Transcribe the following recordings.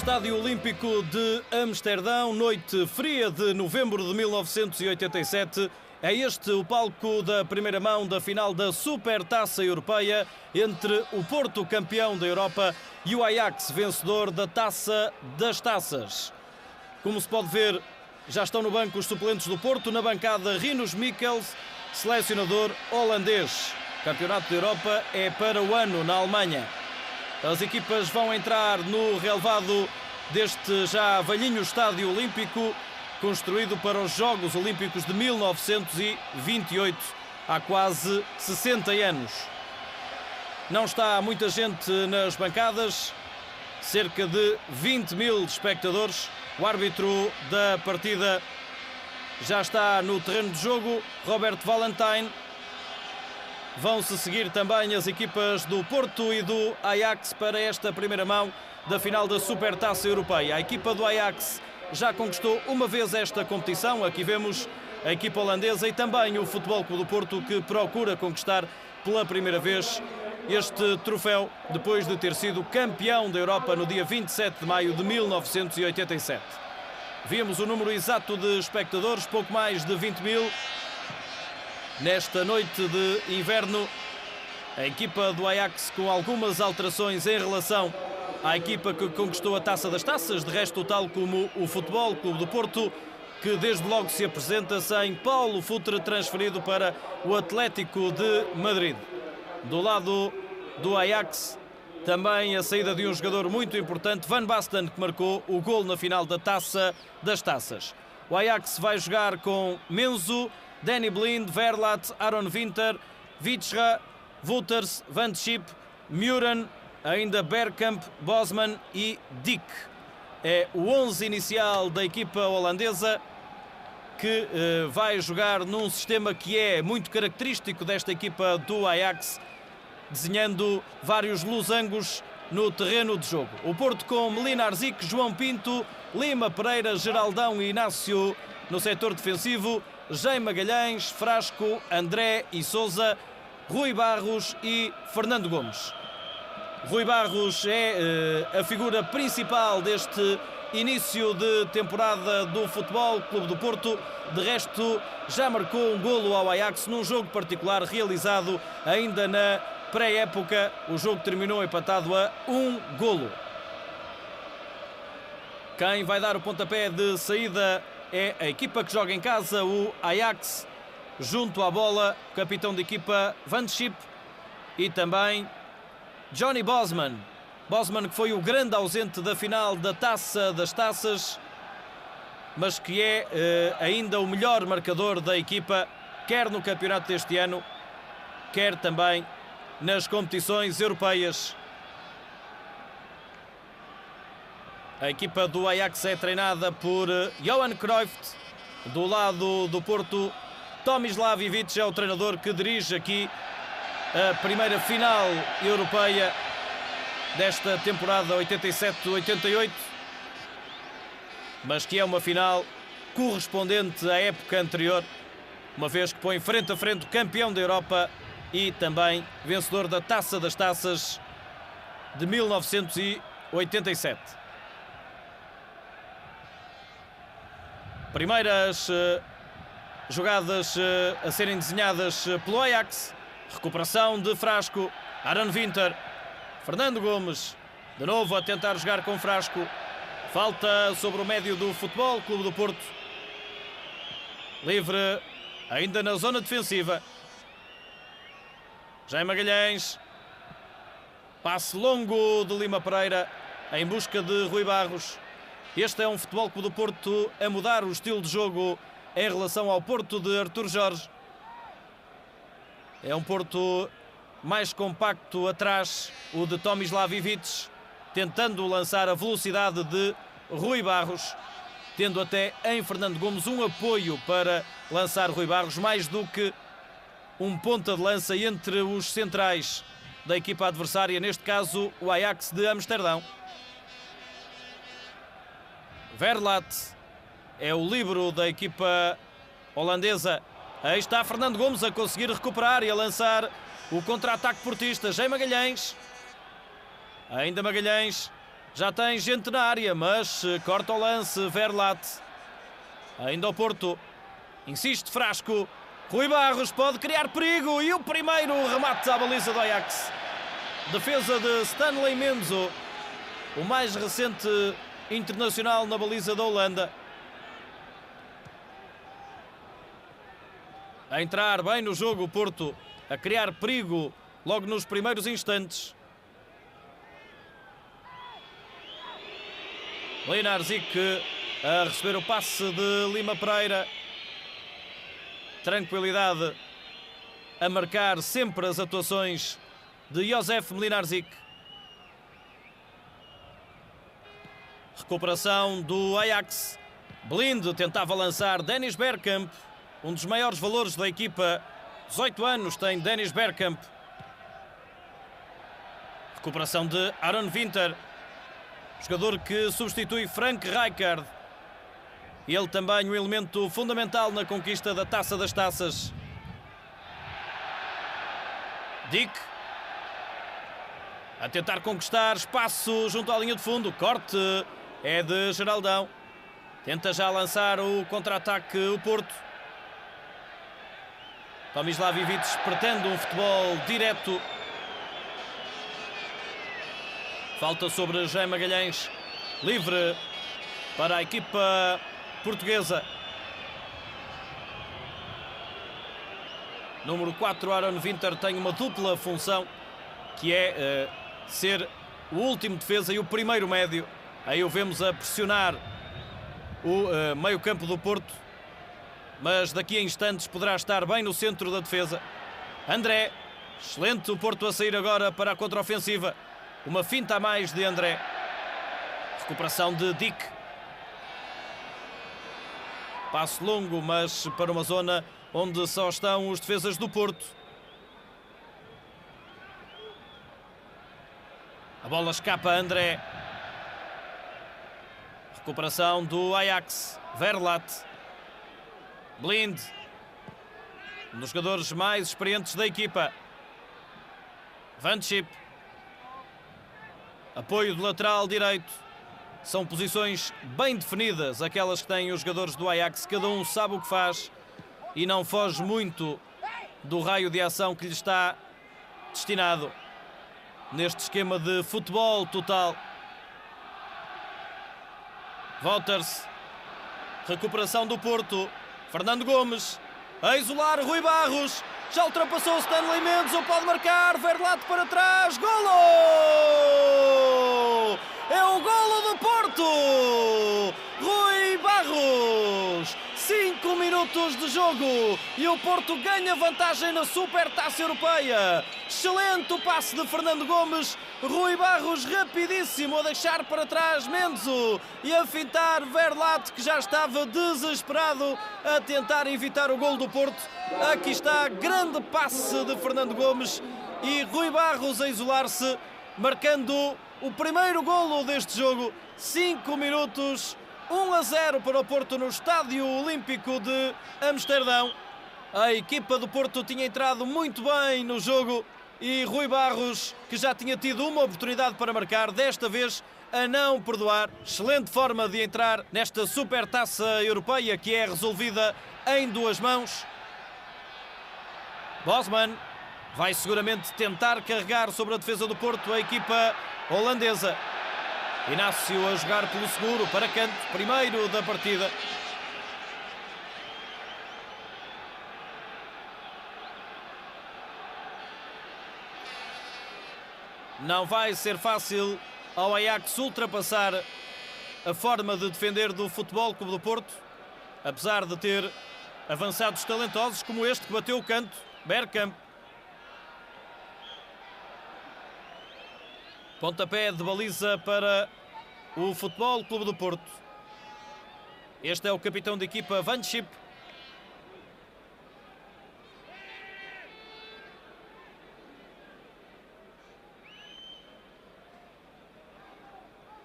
Estádio Olímpico de Amsterdão, noite fria de novembro de 1987. É este o palco da primeira mão da final da Supertaça Europeia entre o Porto, campeão da Europa, e o Ajax, vencedor da Taça das Taças. Como se pode ver, já estão no banco os suplentes do Porto, na bancada Rinus Michels, selecionador holandês. O Campeonato da Europa é para o ano na Alemanha. As equipas vão entrar no relevado deste já velhinho Estádio Olímpico, construído para os Jogos Olímpicos de 1928, há quase 60 anos. Não está muita gente nas bancadas, cerca de 20 mil espectadores. O árbitro da partida já está no terreno de jogo, Robert Valentijn. Vão-se seguir também as equipas do Porto e do Ajax para esta primeira mão da final da Supertaça Europeia. A equipa do Ajax já conquistou uma vez esta competição. Aqui vemos a equipa holandesa e também o Futebol Clube do Porto, que procura conquistar pela primeira vez este troféu depois de ter sido campeão da Europa no dia 27 de maio de 1987. Vimos o número exato de espectadores, pouco mais de 20 mil. Nesta noite de inverno, a equipa do Ajax com algumas alterações em relação à equipa que conquistou a Taça das Taças, de resto tal como o Futebol Clube do Porto, que desde logo se apresenta sem Paulo Futre, transferido para o Atlético de Madrid. Do lado do Ajax, também a saída de um jogador muito importante, Van Basten, que marcou o gol na final da Taça das Taças. O Ajax vai jogar com Menzo, Danny Blind, Verlat, Aaron Winter, Witscha, Wouters, Van de Schip, Muren, ainda Bergkamp, Bosman e Dick. É o 11 inicial da equipa holandesa, que vai jogar num sistema que é muito característico desta equipa do Ajax, desenhando vários losangos no terreno de jogo. O Porto com Melina Arzic, João Pinto, Lima Pereira, Geraldão e Inácio no setor defensivo, Jaime Magalhães, Frasco, André e Sousa, Rui Barros e Fernando Gomes. Rui Barros é a figura principal deste início de temporada do Futebol Clube do Porto. De resto, já marcou um golo ao Ajax num jogo particular realizado ainda na pré-época. O jogo terminou empatado a 1 golo. Quem vai dar o pontapé de saída é a equipa que joga em casa, o Ajax. Junto à bola, o capitão da equipa, Van de Schip, e também Johnny Bosman. Bosman, que foi o grande ausente da final da Taça das Taças, mas que é ainda o melhor marcador da equipa, quer no campeonato deste ano, quer também nas competições europeias. A equipa do Ajax é treinada por Johan Cruyff. Do lado do Porto, Tomislav Ivic é o treinador que dirige aqui a primeira final europeia desta temporada 87-88, mas que é uma final correspondente à época anterior, uma vez que põe frente a frente o campeão da Europa e também vencedor da Taça das Taças de 1987. Primeiras jogadas a serem desenhadas pelo Ajax. Recuperação de Frasco, Aaron Winter, Fernando Gomes, de novo a tentar jogar com Frasco. Falta sobre o médio do Futebol Clube do Porto. Livre ainda na zona defensiva. Jaime Magalhães. Passe longo de Lima Pereira em busca de Rui Barros. Este é um Futebol Clube do Porto a mudar o estilo de jogo em relação ao Porto de Artur Jorge. É um Porto mais compacto atrás, o de Tomislav Ivic, tentando lançar a velocidade de Rui Barros, tendo até em Fernando Gomes um apoio para lançar Rui Barros, mais do que um ponta de lança entre os centrais da equipa adversária, neste caso o Ajax de Amsterdão. Verlat é o líbero da equipa holandesa. Aí está Fernando Gomes a conseguir recuperar e a lançar o contra-ataque portista. Jaime Magalhães. Ainda Magalhães. Já tem gente na área, mas corta o lance, Verlat. Ainda o Porto. Insiste Frasco. Rui Barros pode criar perigo e o primeiro remate à baliza do Ajax. Defesa de Stanley Menzo, o mais recente internacional na baliza da Holanda. A entrar bem no jogo o Porto, a criar perigo logo nos primeiros instantes. Mlinarzic a receber o passe de Lima Pereira. Tranquilidade a marcar sempre as atuações de Josef Mlinarzic. Recuperação do Ajax. Blind tentava lançar Dennis Bergkamp, um dos maiores valores da equipa. 18 anos tem Dennis Bergkamp. Recuperação de Aaron Winter, jogador que substitui Frank Rijkaard. Ele também um elemento fundamental na conquista da Taça das Taças. Dick a tentar conquistar espaço junto à linha de fundo. Corte é de Geraldão. Tenta já lançar o contra-ataque o Porto. Tomislav Ivic pretende um futebol direto. Falta sobre Jaime Magalhães. Livre para a equipa portuguesa. Número 4, Aaron Winter, tem uma dupla função, que é ser o último defesa e o primeiro médio. Aí o vemos a pressionar o meio-campo do Porto, mas daqui a instantes poderá estar bem no centro da defesa. André, excelente o Porto a sair agora para a contraofensiva. Uma finta a mais de André. Recuperação de Dick. Passo longo, mas para uma zona onde só estão os defesas do Porto. A bola escapa a André. Recuperação do Ajax. Verlat. Blind. Um dos jogadores mais experientes da equipa. Van Schip. Apoio do lateral direito. São posições bem definidas, aquelas que têm os jogadores do Ajax. Cada um sabe o que faz e não foge muito do raio de ação que lhe está destinado neste esquema de futebol total. Wouters. Recuperação do Porto. Fernando Gomes a isolar Rui Barros. Já ultrapassou Stanley Menzo, pode marcar. Verlat para trás. Golo! É o golo do Porto! Rui Barros! 5 minutos de jogo e o Porto ganha vantagem na Supertaça Europeia. Excelente o passe de Fernando Gomes. Rui Barros rapidíssimo a deixar para trás Menzo e a fintar Verlat, que já estava desesperado a tentar evitar o golo do Porto. Aqui está, grande passe de Fernando Gomes e Rui Barros a isolar-se, marcando o primeiro golo deste jogo. 5 minutos, 1-0 para o Porto no Estádio Olímpico de Amsterdão. A equipa do Porto tinha entrado muito bem no jogo e Rui Barros, que já tinha tido uma oportunidade para marcar, desta vez a não perdoar. Excelente forma de entrar nesta Supertaça Europeia, que é resolvida em 2 mãos. Bosman vai seguramente tentar carregar sobre a defesa do Porto a equipa holandesa. Inácio a jogar pelo seguro para canto, primeiro da partida. Não vai ser fácil ao Ajax ultrapassar a forma de defender do Futebol Clube do Porto, apesar de ter avançados talentosos como este que bateu o canto, Bergkamp. Pontapé de baliza para o Futebol Clube do Porto. Este é o capitão da equipa, Van Schip.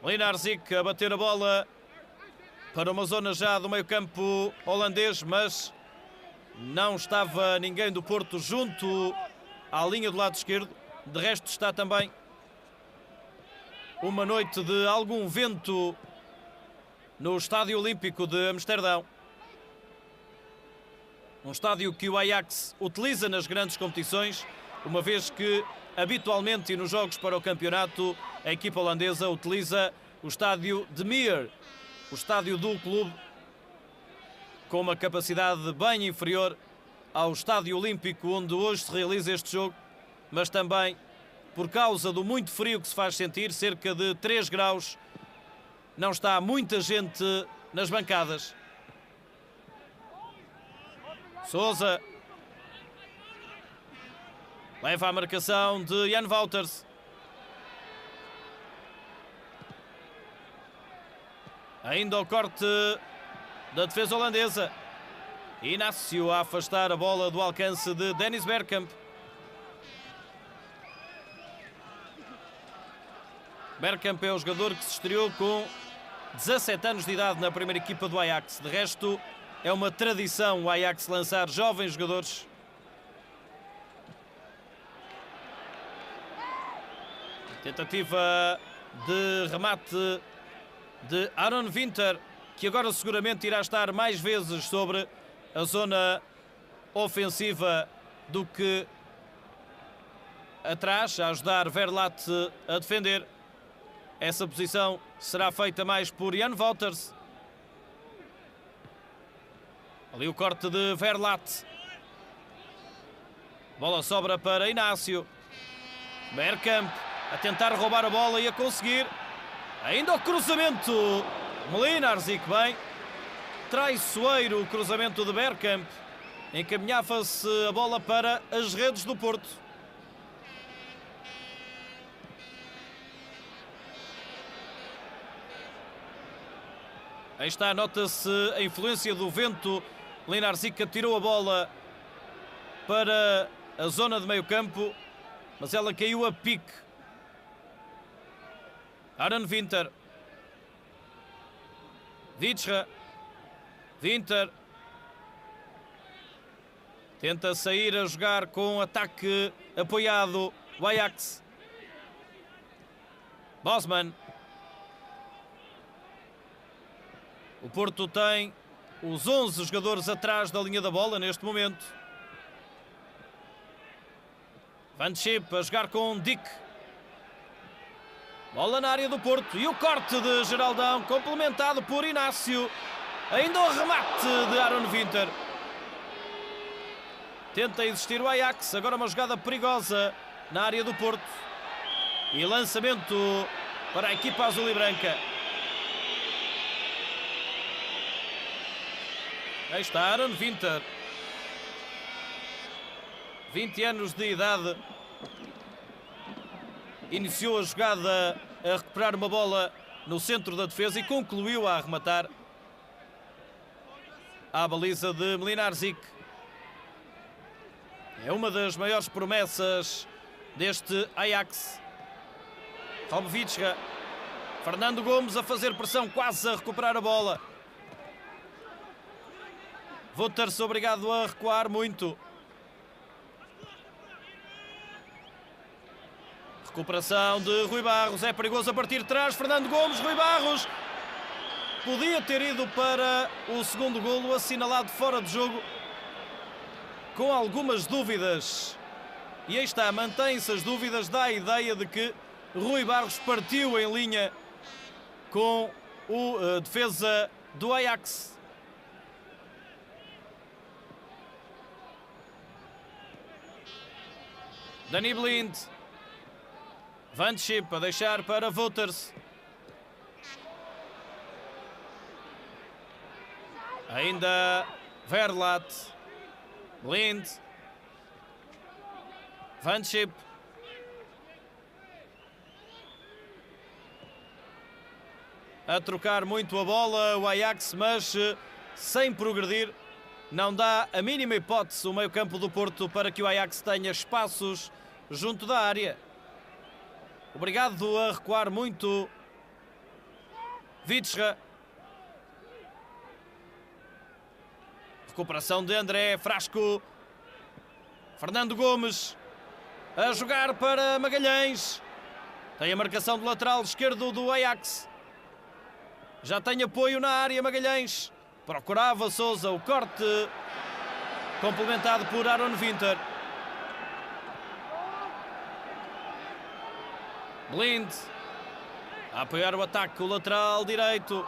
Mlinarzic a bater a bola para uma zona já do meio-campo holandês, mas não estava ninguém do Porto junto à linha do lado esquerdo. De resto está também Uma noite de algum vento no Estádio Olímpico de Amsterdão. Um estádio que o Ajax utiliza nas grandes competições, uma vez que habitualmente e nos jogos para o campeonato a equipa holandesa utiliza o estádio de Meer, o estádio do clube, com uma capacidade bem inferior ao Estádio Olímpico onde hoje se realiza este jogo, mas também por causa do muito frio que se faz sentir, cerca de 3 graus, não está muita gente nas bancadas. Sousa leva a marcação de Jan Wouters. Ainda o corte da defesa holandesa. Inácio a afastar a bola do alcance de Dennis Bergkamp. Bergkamp é o jogador que se estreou com 17 anos de idade na primeira equipa do Ajax. De resto, é uma tradição o Ajax lançar jovens jogadores. Tentativa de remate de Aaron Winter, que agora seguramente irá estar mais vezes sobre a zona ofensiva do que atrás, a ajudar Verlat a defender. Essa posição será feita mais por Jan Wouters. Ali o corte de Verlat. Bola sobra para Inácio. Bergkamp a tentar roubar a bola e a conseguir. Ainda o cruzamento. Mlinarczyk bem. Traiçoeiro o cruzamento de Bergkamp. Encaminhava-se a bola para as redes do Porto. Aí está, nota-se a influência do vento. Mlinarczyk tirou a bola para a zona de meio campo, mas ela caiu a pique. Aaron Winter. Witsche. Winter. Tenta sair a jogar com ataque apoiado o Ajax. Bosman. O Porto tem os 11 jogadores atrás da linha da bola neste momento. Van Schip a jogar com Dick. Bola na área do Porto e o corte de Geraldão, complementado por Inácio. Ainda o remate de Aaron Winter. Tenta existir o Ajax, agora uma jogada perigosa na área do Porto. E lançamento para a equipa azul e branca. Aí está Aaron Winter. 20 anos de idade. Iniciou a jogada a recuperar uma bola no centro da defesa e concluiu a arrematar à baliza de Mlinarczyk. É uma das maiores promessas deste Ajax. Witsche. Fernando Gomes a fazer pressão, quase a recuperar a bola. Wouters obrigado a recuar muito. Recuperação de Rui Barros. É perigoso a partir de trás. Fernando Gomes, Rui Barros. Podia ter ido para o segundo golo, assinalado fora de jogo. Com algumas dúvidas. E aí está, mantém-se as dúvidas. Dá a ideia de que Rui Barros partiu em linha com o defesa do Ajax. Danny Blind. Van Schip a deixar para Wouters. Ainda Verlat. Blind. Van Schip. A trocar muito a bola o Ajax, mas sem progredir. Não dá a mínima hipótese o meio-campo do Porto para que o Ajax tenha espaços junto da área. Obrigado a recuar muito Witsche. Recuperação de André Frasco. Fernando Gomes a jogar para Magalhães. Tem a marcação do lateral esquerdo do Ajax. Já tem apoio na área Magalhães. Procurava Sousa o corte, complementado por Aaron Winter. Blind a apoiar o ataque, o lateral direito.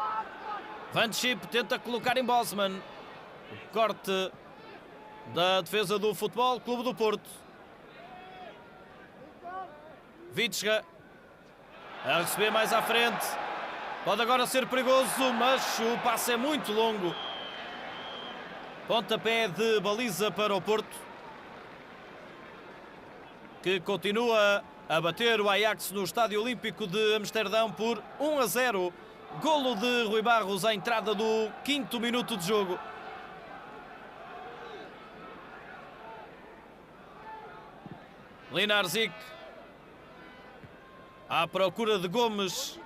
Van de Schip tenta colocar em Bosman. O corte da defesa do Futebol Clube do Porto. Vitscha a receber mais à frente. Pode agora ser perigoso, mas o passe é muito longo. Pontapé de baliza para o Porto, que continua a bater o Ajax no Estádio Olímpico de Amsterdão por 1-0. Golo de Rui Barros à entrada do 5º minuto de jogo. Linarzik à procura de Gomes.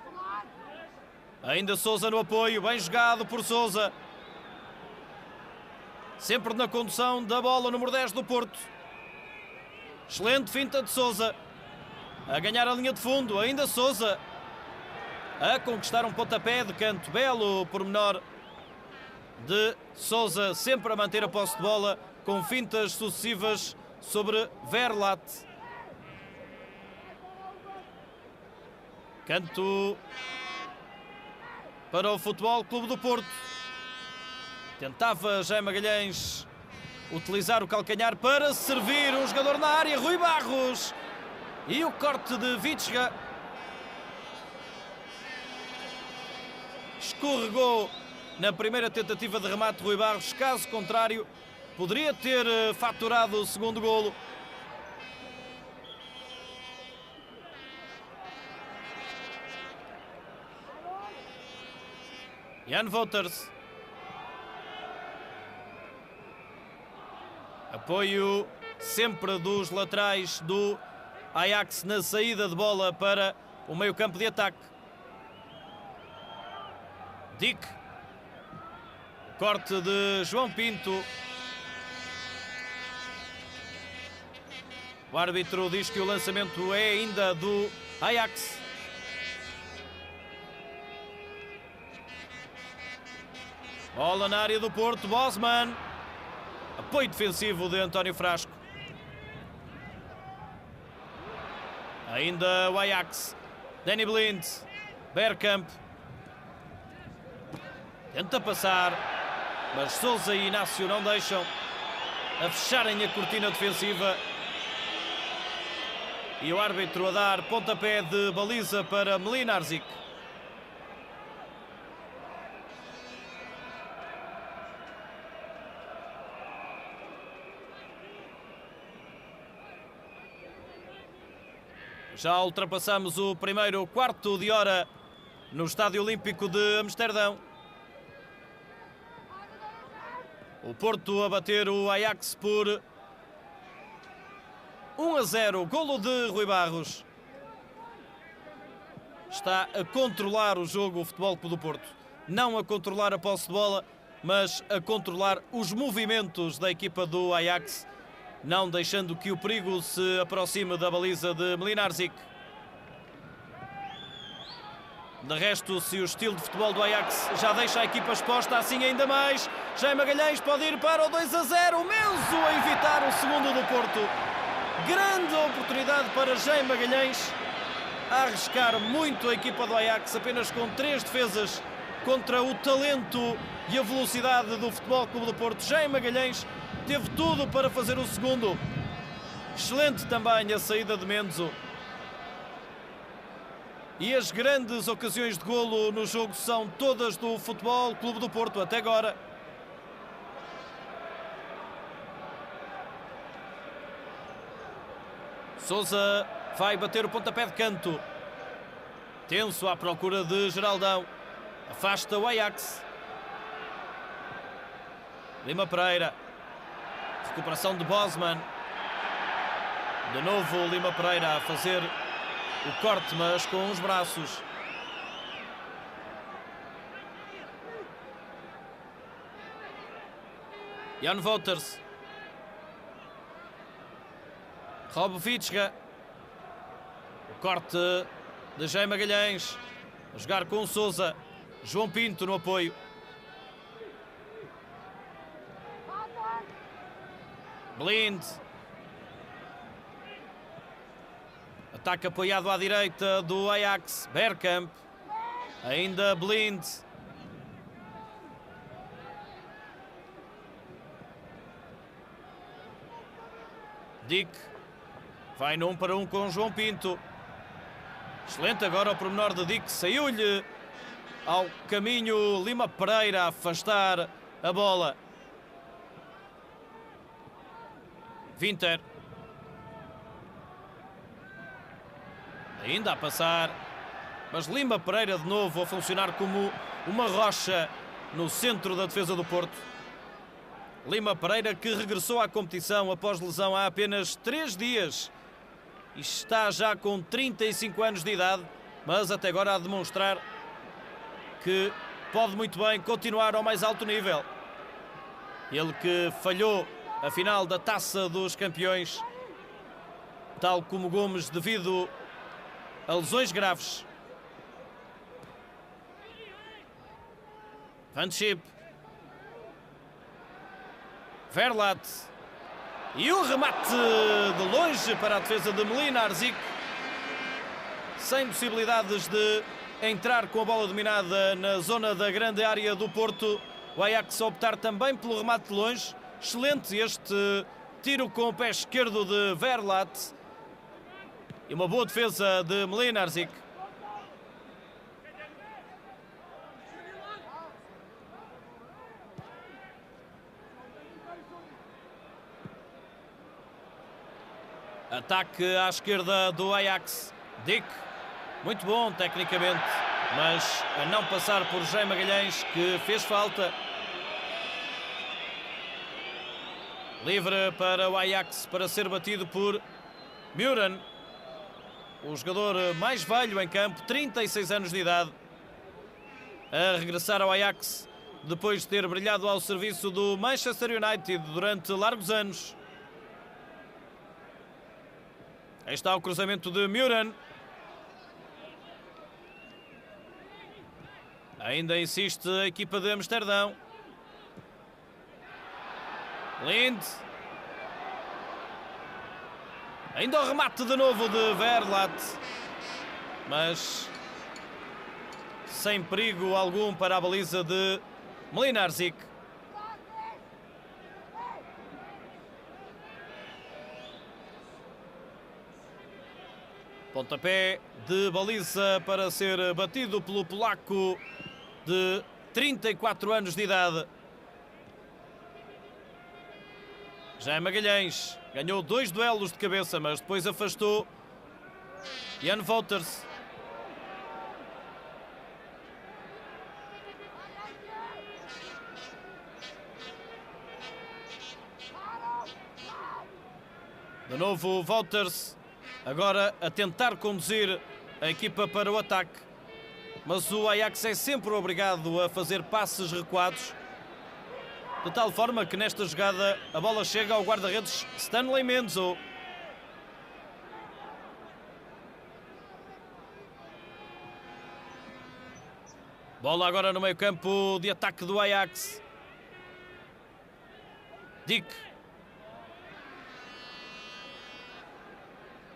Ainda Sousa no apoio, bem jogado por Sousa. Sempre na condução da bola, número 10 do Porto. Excelente finta de Sousa. A ganhar a linha de fundo, ainda Sousa. A conquistar um pontapé de canto. Belo pormenor de Sousa, sempre a manter a posse de bola, com fintas sucessivas sobre Verlat. Canto para o Futebol Clube do Porto. Tentava Jaime Magalhães utilizar o calcanhar para servir um jogador na área, Rui Barros. E o corte de Vitscha. Escorregou na primeira tentativa de remate Rui Barros. Caso contrário, poderia ter faturado o segundo golo. Jan Wouters. Apoio sempre dos laterais do Ajax na saída de bola para o meio-campo de ataque. Dick. Corte de João Pinto. O árbitro diz que o lançamento é ainda do Ajax. Bola na área do Porto, Bosman. Apoio defensivo de António Frasco. Ainda o Ajax. Danny Blind. Bergkamp. Tenta passar, mas Sousa e Inácio não deixam, a fecharem a cortina defensiva. E o árbitro a dar pontapé de baliza para Mlinarzik. Já ultrapassamos o primeiro quarto de hora no Estádio Olímpico de Amsterdão. O Porto a bater o Ajax por 1-0. Golo de Rui Barros. Está a controlar o jogo o Futebol Clube do Porto. Não a controlar a posse de bola, mas a controlar os movimentos da equipa do Ajax, não deixando que o perigo se aproxime da baliza de Mlinarzik. De resto, se o estilo de futebol do Ajax já deixa a equipa exposta, assim ainda mais. Jaime Magalhães pode ir para o 2-0. Menzo a evitar o segundo do Porto. Grande oportunidade para Jaime Magalhães a arriscar muito a equipa do Ajax, apenas com 3 defesas contra o talento e a velocidade do Futebol Clube do Porto. Jaime Magalhães teve tudo para fazer o segundo. Excelente também a saída de Menzo. E as grandes ocasiões de golo no jogo são todas do Futebol Clube do Porto até agora. Sousa vai bater o pontapé de canto. Tenso à procura de Geraldão. Afasta o Ajax. Lima Pereira. Recuperação de Bosman. De novo Lima Pereira a fazer o corte, mas com os braços. Jan Wouters. Rob Vitscha. O corte de Jaime Magalhães. A jogar com Sousa. João Pinto no apoio. Blind. Ataque apoiado à direita do Ajax. Bergkamp. Ainda Blind. Dick. Vai num para um com João Pinto. Excelente agora o pormenor de Dick. Saiu-lhe ao caminho Lima Pereira a afastar a bola. Winter. Ainda a passar. Mas Lima Pereira de novo a funcionar como uma rocha no centro da defesa do Porto. Lima Pereira que regressou à competição após lesão há apenas 3 dias. E está já com 35 anos de idade, mas até agora a demonstrar que pode muito bem continuar ao mais alto nível. Ele que falhou a final da Taça dos Campeões, tal como Gomes, devido a lesões graves. Van Schip. Verlat. E o remate de longe para a defesa de Mlinarzic. Sem possibilidades de entrar com a bola dominada na zona da grande área do Porto. O Ajax a optar também pelo remate de longe. Excelente este tiro com o pé esquerdo de Verlat. E uma boa defesa de Mlinarzic. Ataque à esquerda do Ajax. Dick. Muito bom tecnicamente, mas a não passar por Jaime Magalhães, que fez falta. Livre para o Ajax para ser batido por Muren. O jogador mais velho em campo, 36 anos de idade. A regressar ao Ajax depois de ter brilhado ao serviço do Manchester United durante largos anos. Aí está o cruzamento de Muren. Ainda insiste a equipa de Amsterdão. Lind. Ainda o remate de novo de Verlat. Mas sem perigo algum para a baliza de Mlinarzic. Pontapé de baliza para ser batido pelo polaco de 34 anos de idade. Jaime Magalhães ganhou 2 duelos de cabeça, mas depois afastou Jan Wouters. De novo Wouters, agora a tentar conduzir a equipa para o ataque. Mas o Ajax é sempre obrigado a fazer passes recuados, de tal forma que nesta jogada a bola chega ao guarda-redes Stanley Menzo. Bola agora no meio-campo de ataque do Ajax. Dick.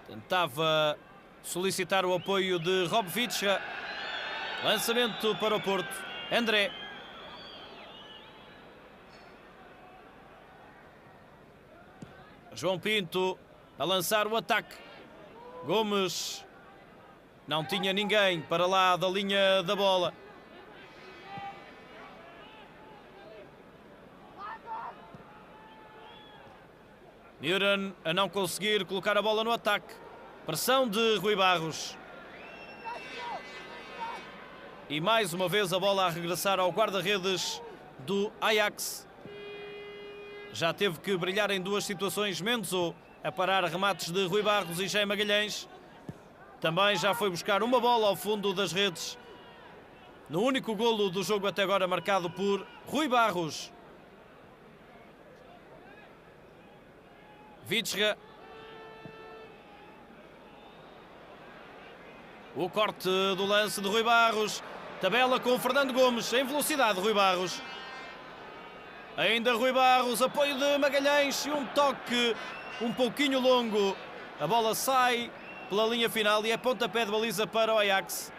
Tentava solicitar o apoio de Rob Vicha. Lançamento para o Porto. André. João Pinto a lançar o ataque. Gomes não tinha ninguém para lá da linha da bola. Muren a não conseguir colocar a bola no ataque. Pressão de Rui Barros. E mais uma vez a bola a regressar ao guarda-redes do Ajax. Já teve que brilhar em 2 situações. Menzo a parar remates de Rui Barros e Jaime Magalhães. Também já foi buscar uma bola ao fundo das redes. No único golo do jogo até agora marcado por Rui Barros. Vidscha. O corte do lance de Rui Barros. Tabela com o Fernando Gomes, em velocidade Rui Barros. Ainda Rui Barros, apoio de Magalhães e um toque um pouquinho longo. A bola sai pela linha final e é pontapé de baliza para o Ajax.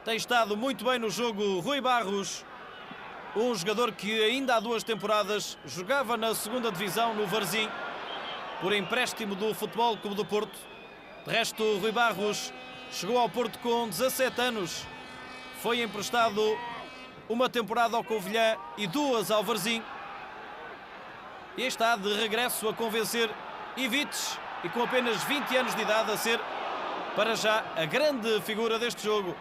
Tem estado muito bem no jogo Rui Barros, um jogador que ainda há 2 temporadas jogava na 2ª divisão no Varzim, por empréstimo do Futebol Clube do Porto. De resto, Rui Barros chegou ao Porto com 17 anos. Foi emprestado uma temporada ao Covilhã e 2 ao Varzim. E está de regresso a convencer Ivic e com apenas 20 anos de idade a ser, para já, a grande figura deste jogo.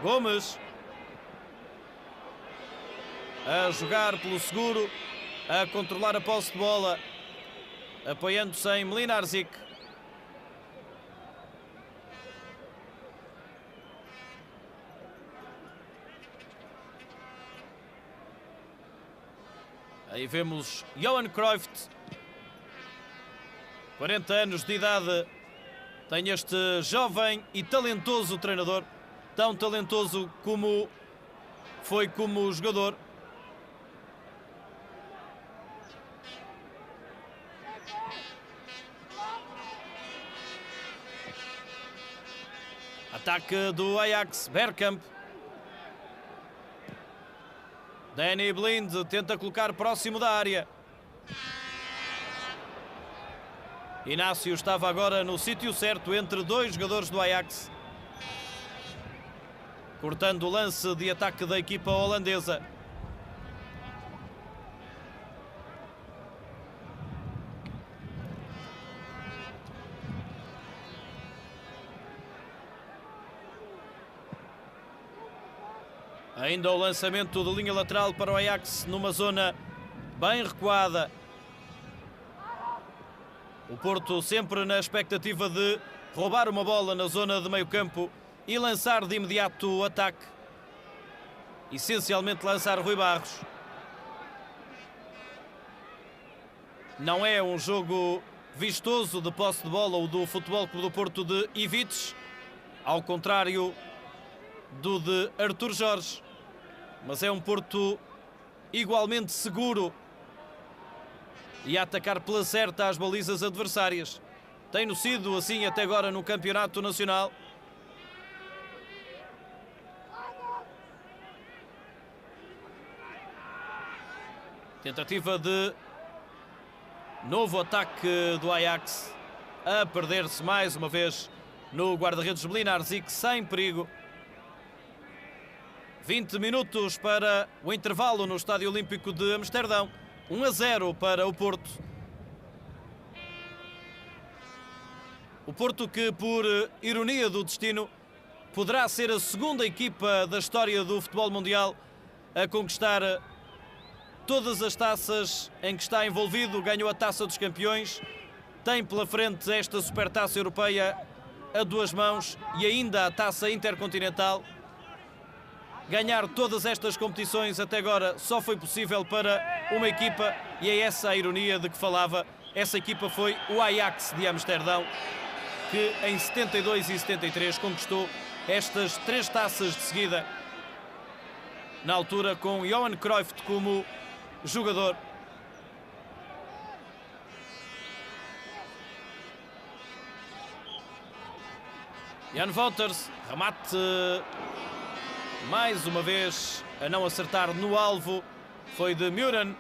Gomes a jogar pelo seguro, a controlar a posse de bola, apoiando-se em Mlinarzic. Aí vemos Johan Cruyff, 40 anos de idade, tem este jovem e talentoso treinador, tão talentoso como foi como jogador. Ataque do Ajax, Bergkamp. Danny Blind tenta colocar próximo da área. Inácio estava agora no sítio certo entre 2 jogadores do Ajax, cortando o lance de ataque da equipa holandesa. Ainda o lançamento de linha lateral para o Ajax numa zona bem recuada. O Porto sempre na expectativa de roubar uma bola na zona de meio campo e lançar de imediato o ataque. Essencialmente lançar Rui Barros. Não é um jogo vistoso de posse de bola o do Futebol Clube do Porto de Ivic, ao contrário do de Artur Jorge. Mas é um Porto igualmente seguro e a atacar pela certa as balizas adversárias. Tem-no sido assim até agora no Campeonato Nacional. Tentativa de novo ataque do Ajax, a perder-se mais uma vez no guarda-redes Mlinarzic, sem perigo. 20 minutos para o intervalo no Estádio Olímpico de Amsterdão. 1-0 para o Porto. O Porto que, por ironia do destino, poderá ser a 2ª equipa da história do futebol mundial a conquistar todas as taças em que está envolvido. Ganhou a Taça dos Campeões, tem pela frente esta Supertaça Europeia a 2 mãos e ainda a Taça Intercontinental. Ganhar todas estas competições até agora só foi possível para uma equipa, e é essa a ironia de que falava. Essa equipa foi o Ajax de Amsterdão, que em 72 e 73 conquistou estas 3 taças de seguida, na altura com Johan Cruyff como jogador. Jan Wouters, remate mais uma vez a não acertar no alvo, foi de Muren,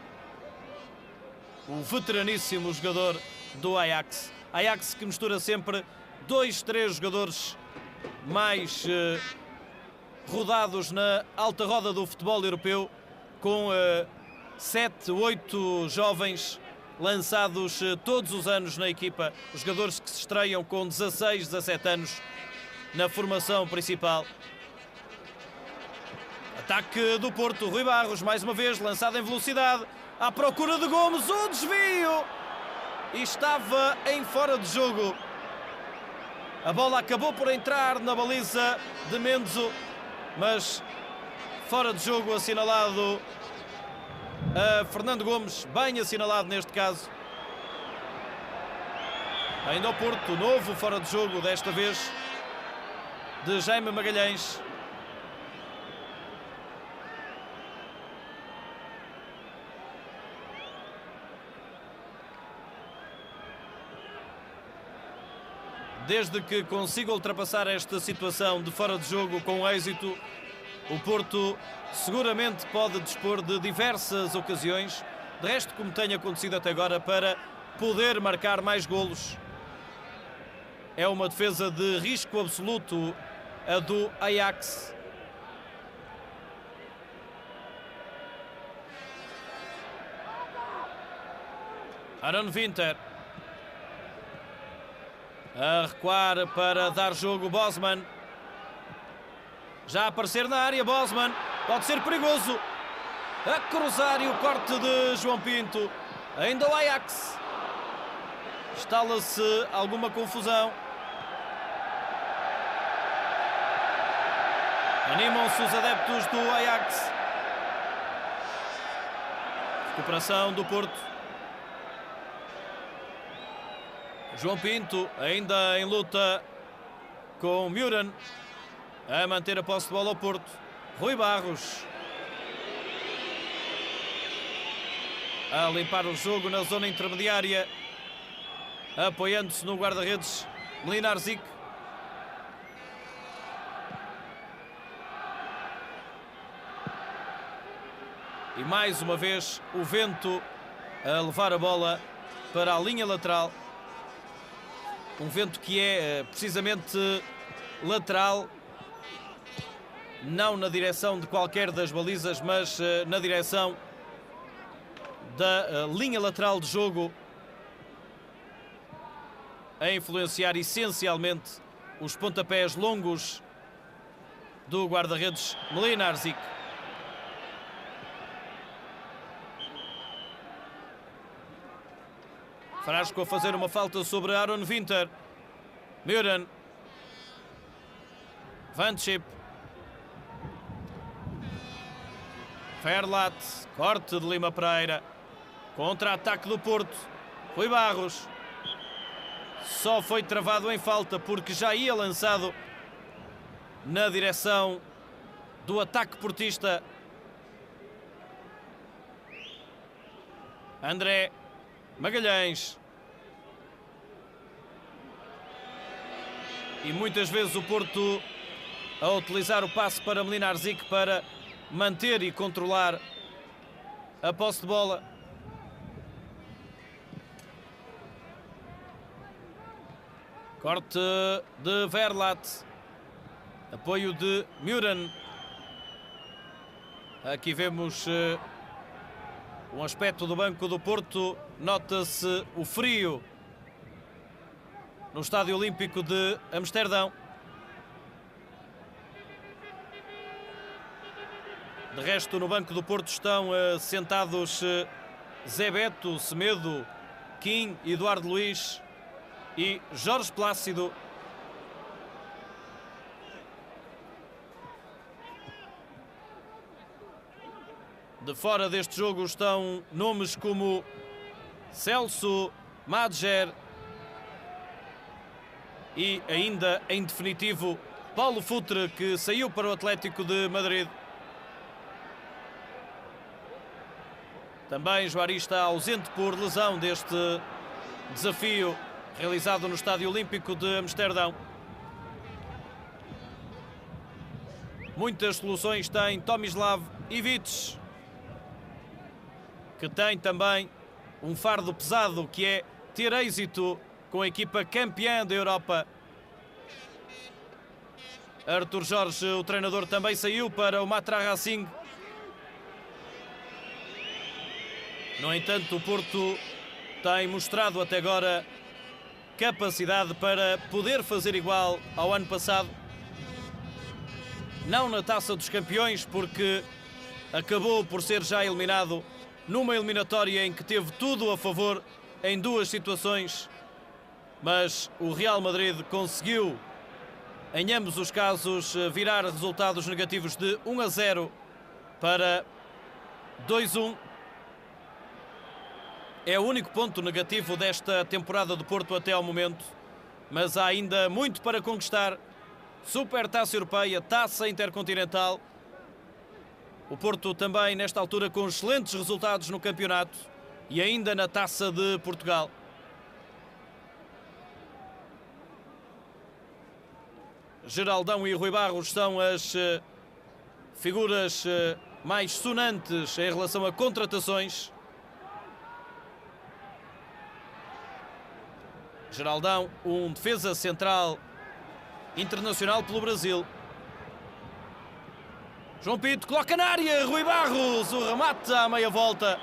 o veteraníssimo jogador do Ajax. Ajax que mistura sempre 2, 3 jogadores mais rodados na alta roda do futebol europeu, com 7, 8 jovens lançados todos os anos na equipa, jogadores que se estreiam com 16, 17 anos na formação principal. Ataque do Porto, Rui Barros, mais uma vez, lançado em velocidade, à procura de Gomes, o desvio! E estava em fora de jogo. A bola acabou por entrar na baliza de Menzo, mas fora de jogo assinalado a Fernando Gomes, bem assinalado neste caso. Ainda ao Porto, novo fora de jogo, desta vez de Jaime Magalhães. Desde que consiga ultrapassar esta situação de fora de jogo com êxito, o Porto seguramente pode dispor de diversas ocasiões, de resto como tem acontecido até agora, para poder marcar mais golos. É uma defesa de risco absoluto, a do Ajax. Aaron Winter. A recuar para dar jogo Bosman. Já a aparecer na área Bosman. Pode ser perigoso. A cruzar e o corte de João Pinto. Ainda o Ajax. Instala-se alguma confusão. Animam-se os adeptos do Ajax. Recuperação do Porto. João Pinto ainda em luta com Muren. A manter a posse de bola ao Porto. Rui Barros. A limpar o jogo na zona intermediária. Apoiando-se no guarda-redes Mlinarzic. E mais uma vez o vento a levar a bola para a linha lateral. Um vento que é precisamente lateral. Não na direção de qualquer das balizas, mas na direção da linha lateral de jogo. A influenciar essencialmente os pontapés longos do guarda-redes Mlinarzic. Frasco a fazer uma falta sobre Aaron Winter. Muren. Vanchip. Verlat. Corte de Lima Pereira. Contra-ataque do Porto. Rui Barros. Só foi travado em falta porque já ia lançado na direção do ataque portista. André Magalhães. E muitas vezes o Porto a utilizar o passe para Mlinarzic para manter e controlar a posse de bola. Corte de Verlat. Apoio de Muren. Aqui vemos um aspecto do banco do Porto. Nota-se o frio no Estádio Olímpico de Amsterdão. De resto, no banco do Porto estão sentados Zé Beto, Semedo, Kim, Eduardo Luiz e Jorge Plácido. De fora deste jogo estão nomes como Celso, Madjer e ainda em definitivo Paulo Futre, que saiu para o Atlético de Madrid. Também Juari está ausente por lesão deste desafio realizado no Estádio Olímpico de Amsterdão. Muitas soluções tem Tomislav Ivic, que tem também um fardo pesado, que é ter êxito com a equipa campeã da Europa. Artur Jorge, o treinador, também saiu para o Matra Racing. No entanto, o Porto tem mostrado até agora capacidade para poder fazer igual ao ano passado. Não na Taça dos Campeões, porque acabou por ser já eliminado numa eliminatória em que teve tudo a favor em duas situações, mas o Real Madrid conseguiu, em ambos os casos, virar resultados negativos de 1-0 para 2-1. É o único ponto negativo desta temporada do Porto até ao momento, mas há ainda muito para conquistar. Supertaça Europeia, Taça Intercontinental. O Porto também, nesta altura, com excelentes resultados no campeonato e ainda na Taça de Portugal. Geraldão e Rui Barros são as figuras mais sonantes em relação a contratações. Geraldão, um defesa central internacional pelo Brasil. João Pinto coloca na área, Rui Barros, o remate à meia volta.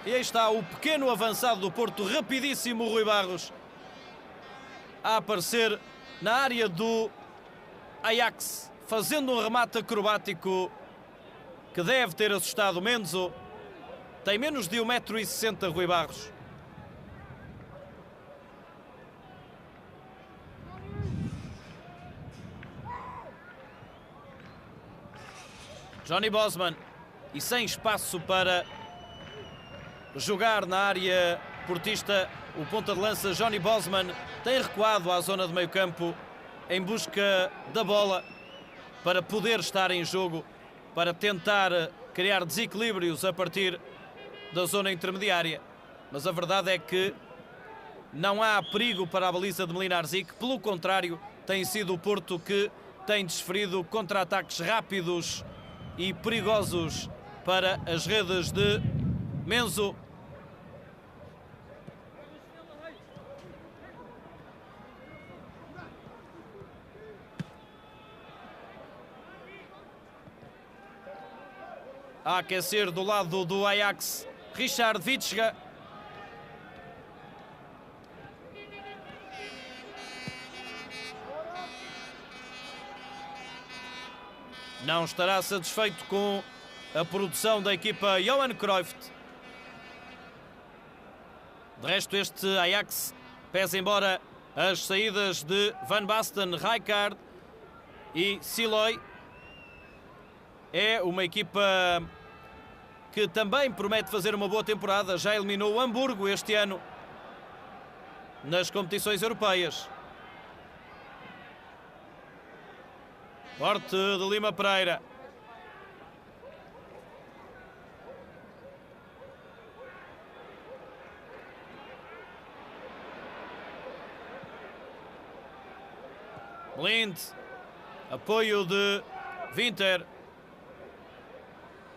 E aí está o pequeno avançado do Porto, rapidíssimo Rui Barros, a aparecer na área do Ajax, fazendo um remate acrobático que deve ter assustado o Menzo. Tem menos de 1,60 m Rui Barros. Johnny Bosman, e sem espaço para jogar na área portista, o ponta de lança Johnny Bosman tem recuado à zona de meio campo em busca da bola para poder estar em jogo, para tentar criar desequilíbrios a partir da zona intermediária. Mas a verdade é que não há perigo para a baliza de Mlinarzic, pelo contrário, tem sido o Porto que tem desferido contra-ataques rápidos e perigosos para as redes de Menzo. A aquecer do lado do Ajax, Richard Witschga. Não estará satisfeito com a produção da equipa Johan Cruyff. De resto, este Ajax pesa embora as saídas de Van Basten, Rijkaard e Siloy. É uma equipa que também promete fazer uma boa temporada. Já eliminou o Hamburgo este ano nas competições europeias. Corte de Lima Pereira. Blind. Apoio de Winter.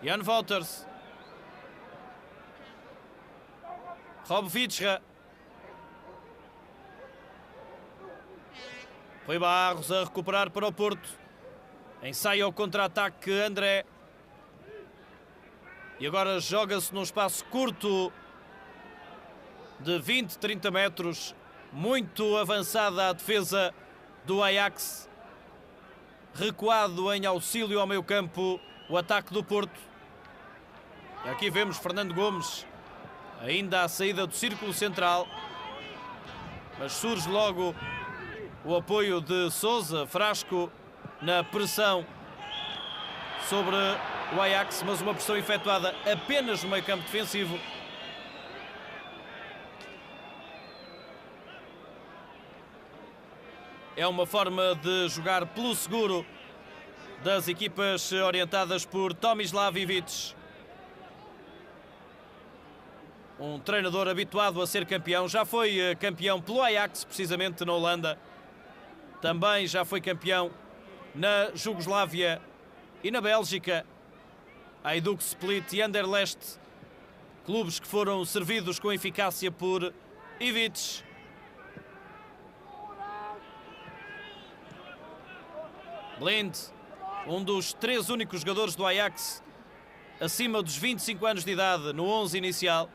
Jan Wouters. Rob Witschga. Rui Barros a recuperar para o Porto. Ensaia o contra-ataque André. E agora joga-se num espaço curto de 20, 30 metros. Muito avançada a defesa do Ajax. Recuado em auxílio ao meio campo o ataque do Porto. E aqui vemos Fernando Gomes ainda à saída do círculo central. Mas surge logo o apoio de Sousa, Frasco, na pressão sobre o Ajax, mas uma pressão efetuada apenas no meio campo defensivo. É uma forma de jogar pelo seguro das equipas orientadas por Tomislav Ivic. Um treinador habituado a ser campeão. Já foi campeão pelo Ajax, precisamente na Holanda. Também já foi campeão na Jugoslávia e na Bélgica. Hajduk Split e Anderlecht, clubes que foram servidos com eficácia por Ivic. Blind, um dos 3 únicos jogadores do Ajax acima dos 25 anos de idade no 11 inicial.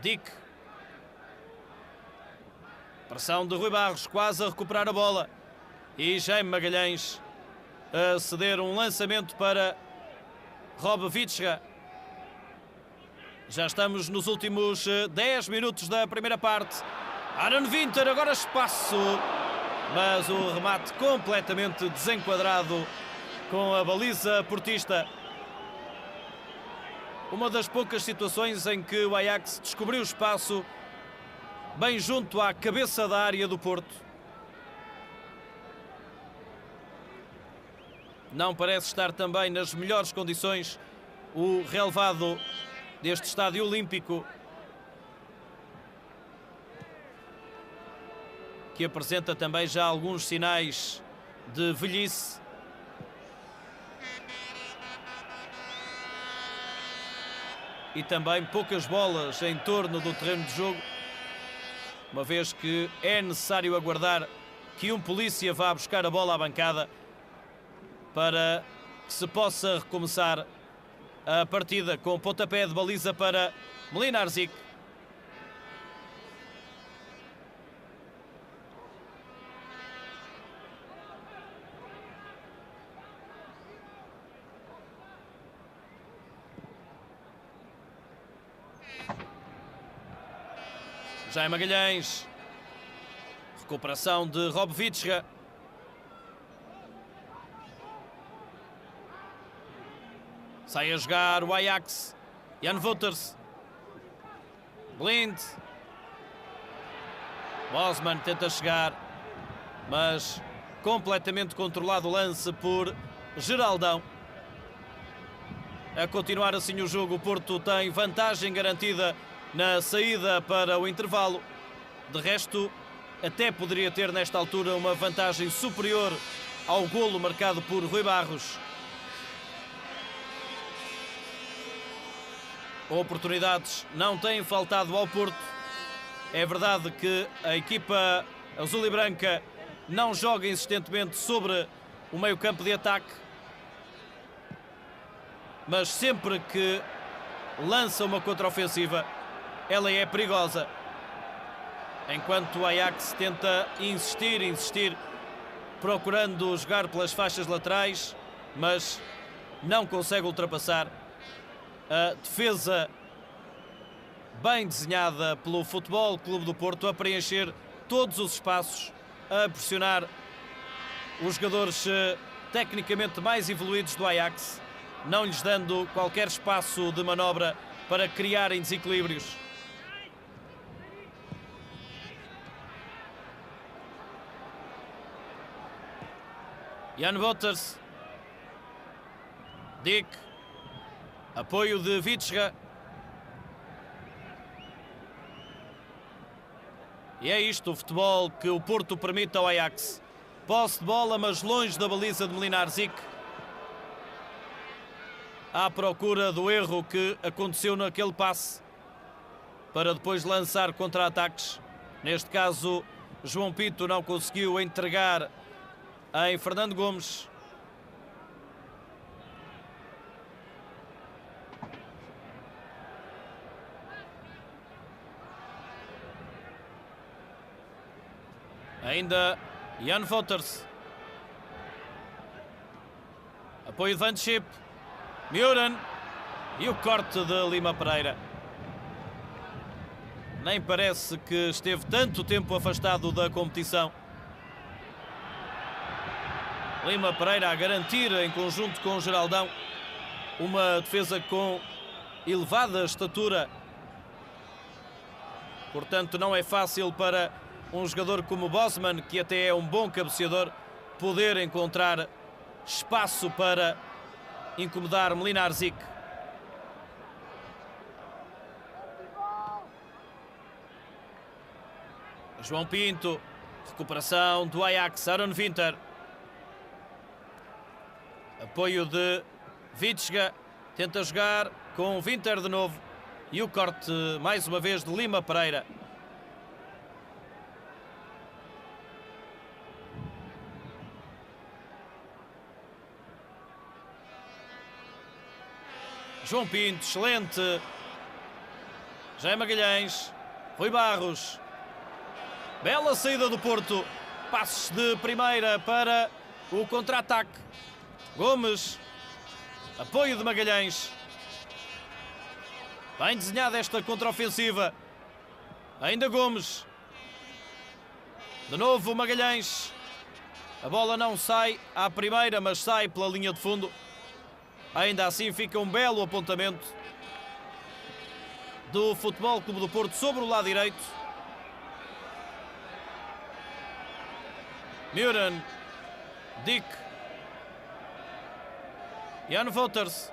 Dick. Pressão de Rui Barros, quase a recuperar a bola. E Jaime Magalhães a ceder um lançamento para Rob Witschga. Já estamos nos últimos 10 minutos da primeira parte. Aaron Winter, agora espaço. Mas o remate completamente desenquadrado com a baliza portista. Uma das poucas situações em que o Ajax descobriu espaço bem junto à cabeça da área do Porto. Não parece estar também nas melhores condições o relevado deste estádio olímpico, que apresenta também já alguns sinais de velhice. E também poucas bolas em torno do terreno de jogo, uma vez que é necessário aguardar que um polícia vá buscar a bola à bancada para que se possa recomeçar a partida com pontapé de baliza para Mlinarzic. Jaime Magalhães. Recuperação de Rob Vitscha. Sai a jogar o Ajax. Jan Wouters. Blind. Bosman tenta chegar, mas completamente controlado o lance por Geraldão. A continuar assim o jogo, o Porto tem vantagem garantida na saída para o intervalo. De resto, até poderia ter nesta altura uma vantagem superior ao golo marcado por Rui Barros. Oportunidades não têm faltado ao Porto. É verdade que a equipa azul e branca não joga insistentemente sobre o meio-campo de ataque, mas sempre que lança uma contraofensiva, ela é perigosa. Enquanto o Ajax tenta insistir, procurando jogar pelas faixas laterais, mas não consegue ultrapassar a defesa bem desenhada pelo Futebol Clube do Porto, a preencher todos os espaços, a pressionar os jogadores tecnicamente mais evoluídos do Ajax, não lhes dando qualquer espaço de manobra para criarem desequilíbrios. Jan Wouters. Dick. Apoio de Vitscha. E é isto o futebol que o Porto permite ao Ajax. Posse de bola, mas longe da baliza de Mlinarzic. À procura do erro que aconteceu naquele passe, para depois lançar contra-ataques. Neste caso, João Pinto não conseguiu entregar em Fernando Gomes. Ainda Jan Wouters. Apoio de Van de Schip. Muren. E o corte de Lima Pereira. Nem parece que esteve tanto tempo afastado da competição. Lima Pereira a garantir, em conjunto com o Geraldão, uma defesa com elevada estatura. Portanto, não é fácil para um jogador como Bosman, que até é um bom cabeceador, poder encontrar espaço para incomodar Mlinarzic. João Pinto. Recuperação do Ajax. Aaron Winter. Apoio de Vitscha. Tenta jogar com Winter de novo. E o corte, mais uma vez, de Lima Pereira. João Pinto, excelente. Jaime Magalhães. Rui Barros. Bela saída do Porto. Passos de primeira para o contra-ataque. Gomes. Apoio de Magalhães. Bem desenhada esta contraofensiva. Ainda Gomes. De novo Magalhães. A bola não sai à primeira, mas sai pela linha de fundo. Ainda assim fica um belo apontamento do Futebol Clube do Porto sobre o lado direito. Muren, Dick, Jan Wouters.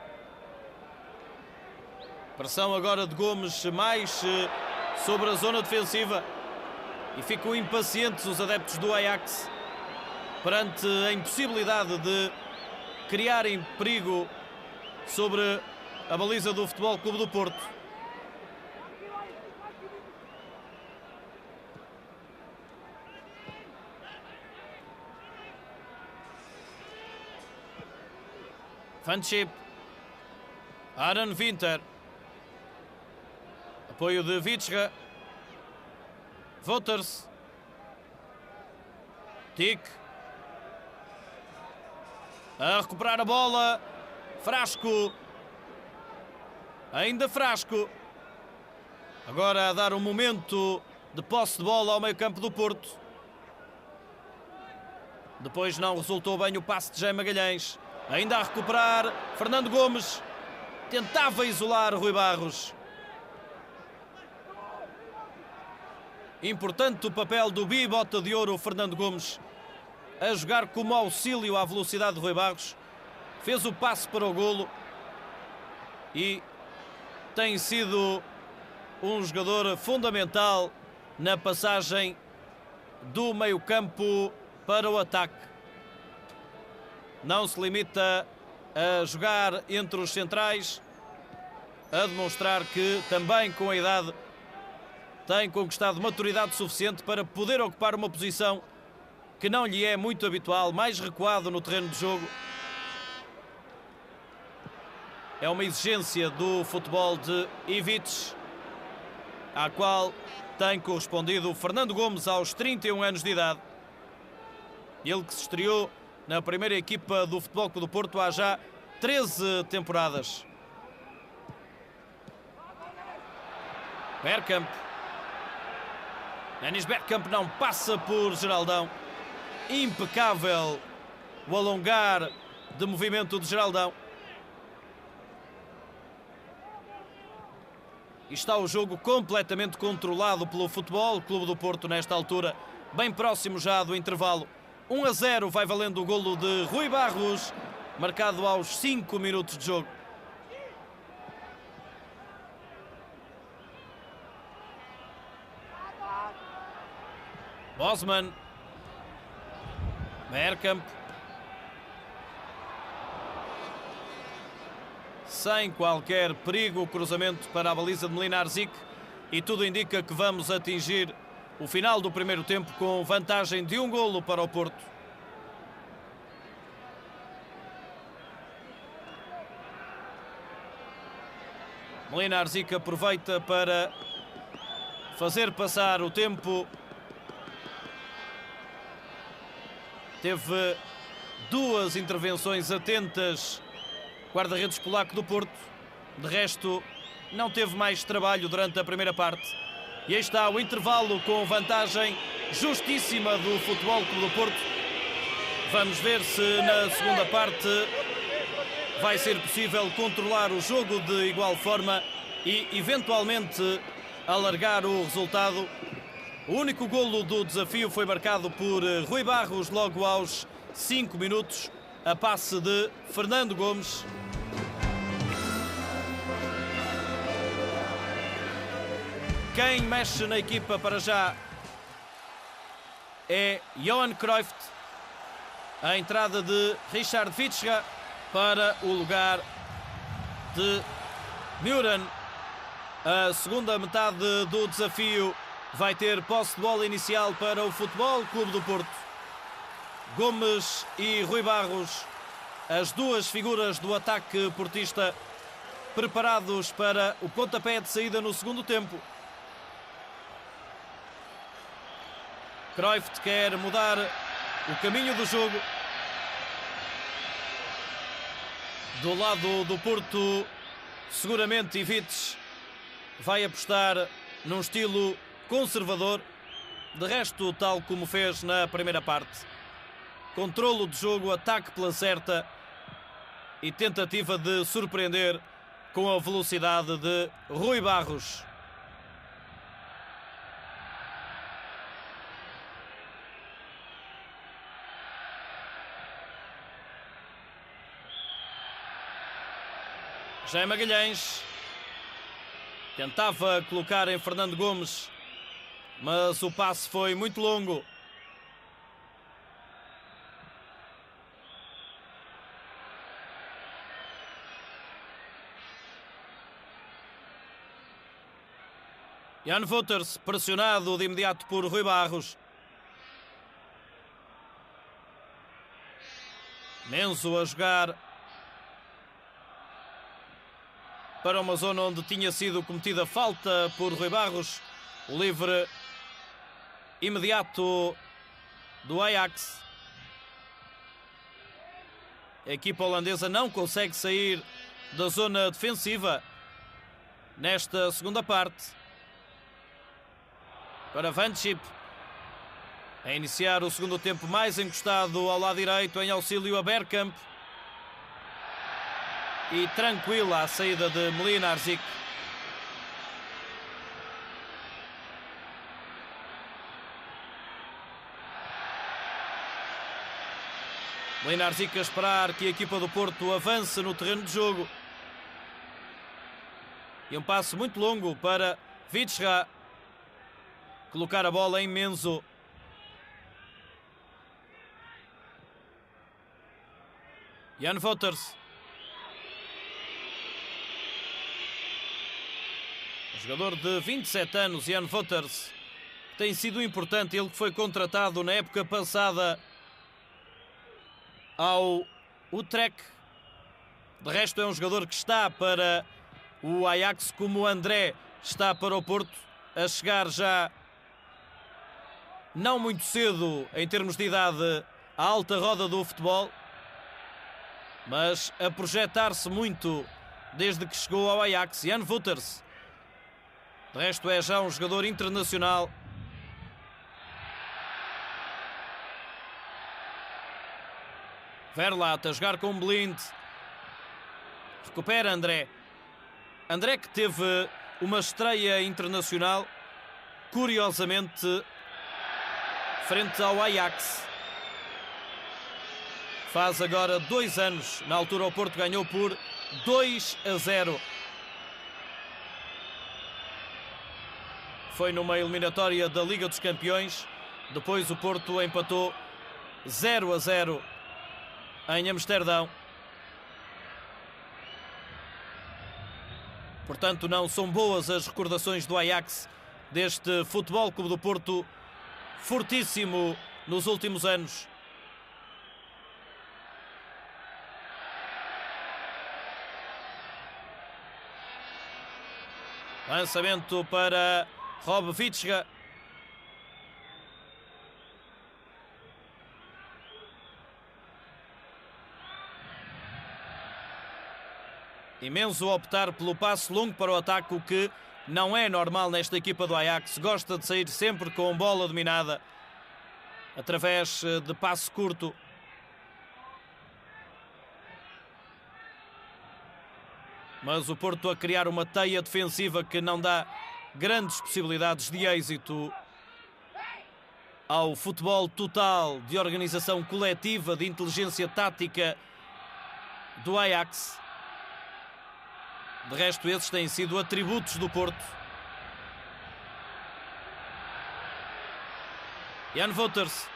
Pressão agora de Gomes mais sobre a zona defensiva. E ficam impacientes os adeptos do Ajax perante a impossibilidade de criarem perigo sobre a baliza do Futebol Clube do Porto. Van Schip, Aaron Winter, apoio de Witsche, Wouters, Dick, a recuperar a bola, Frasco, ainda Frasco, agora a dar um momento de posse de bola ao meio campo do Porto. Depois não resultou bem o passe de Jaime Magalhães. Ainda a recuperar, Fernando Gomes tentava isolar Rui Barros. Importante o papel do bibota de ouro Fernando Gomes, a jogar como auxílio à velocidade de Rui Barros. Fez o passe para o golo e tem sido um jogador fundamental na passagem do meio-campo para o ataque. Não se limita a jogar entre os centrais, a demonstrar que também com a idade tem conquistado maturidade suficiente para poder ocupar uma posição que não lhe é muito habitual, mais recuado no terreno de jogo. É uma exigência do futebol de Ivic, à qual tem correspondido o Fernando Gomes aos 31 anos de idade. Ele que se estreou na primeira equipa do Futebol Clube do Porto há já 13 temporadas. Bergkamp. Dennis Bergkamp não passa por Geraldão. Impecável o alongar de movimento de Geraldão. E está o jogo completamente controlado pelo Futebol Clube do Porto nesta altura, bem próximo já do intervalo. 1-0 vai valendo o golo de Rui Barros, marcado aos 5 minutos de jogo. Bosman, Bergkamp, sem qualquer perigo, o cruzamento para a baliza de Mlinarzic, e tudo indica que vamos atingir o final do primeiro tempo com vantagem de um golo para o Porto. Mlinarzic aproveita para fazer passar o tempo. Teve duas intervenções atentas, guarda-redes polaco do Porto. De resto, não teve mais trabalho durante a primeira parte. E aí está o intervalo com vantagem justíssima do Futebol Clube do Porto. Vamos ver se na segunda parte vai ser possível controlar o jogo de igual forma e eventualmente alargar o resultado. O único golo do desafio foi marcado por Rui Barros logo aos 5 minutos, a passe de Fernando Gomes. Quem mexe na equipa para já é Johan Cruyff. A entrada de Richard Witsche para o lugar de Muren. A segunda metade do desafio vai ter posse de bola inicial para o Futebol Clube do Porto. Gomes e Rui Barros, as duas figuras do ataque portista, preparados para o pontapé de saída no segundo tempo. Cruyff quer mudar o caminho do jogo. Do lado do Porto, seguramente Ivic vai apostar num estilo conservador. De resto, tal como fez na primeira parte. controlo de jogo, ataque pela certa e tentativa de surpreender com a velocidade de Rui Barros. Já é Magalhães. Tentava colocar em Fernando Gomes, mas o passe foi muito longo. Jan Wouters, pressionado de imediato por Rui Barros. Menzo a jogar para uma zona onde tinha sido cometida falta por Rui Barros. O livre imediato do Ajax. A equipa holandesa não consegue sair da zona defensiva nesta segunda parte. Para Van Schip a iniciar o segundo tempo mais encostado ao lado direito, em auxílio a Bergkamp. E tranquila a saída de Mlinarzic. Mlinarzic a esperar que a equipa do Porto avance no terreno de jogo. E um passe muito longo para Vitsra colocar a bola em Menzo. Jan Wouters. Um jogador de 27 anos, Jan Wouters, tem sido importante. Ele que foi contratado na época passada ao Utrecht. De resto é um jogador que está para o Ajax, como o André está para o Porto, a chegar já não muito cedo em termos de idade à alta roda do futebol, mas a projetar-se muito desde que chegou ao Ajax. Jan Wouters, de resto, é já um jogador internacional. Verlat a jogar com Blind. Recupera André. André que teve uma estreia internacional, curiosamente, frente ao Ajax. Faz agora 2 anos. Na altura o Porto ganhou por 2-0. Foi numa eliminatória da Liga dos Campeões. Depois o Porto empatou 0-0 em Amsterdão. Portanto, não são boas as recordações do Ajax, deste Futebol Clube do Porto, fortíssimo nos últimos anos. Lançamento para Rob Vitsra. Imenso optar pelo passe longo para o ataque, o que não é normal nesta equipa do Ajax. Gosta de sair sempre com bola dominada através de passe curto. Mas o Porto a criar uma teia defensiva que não dá grandes possibilidades de êxito ao futebol total, de organização coletiva, de inteligência tática do Ajax. De resto, esses têm sido atributos do Porto. Jan Wouters.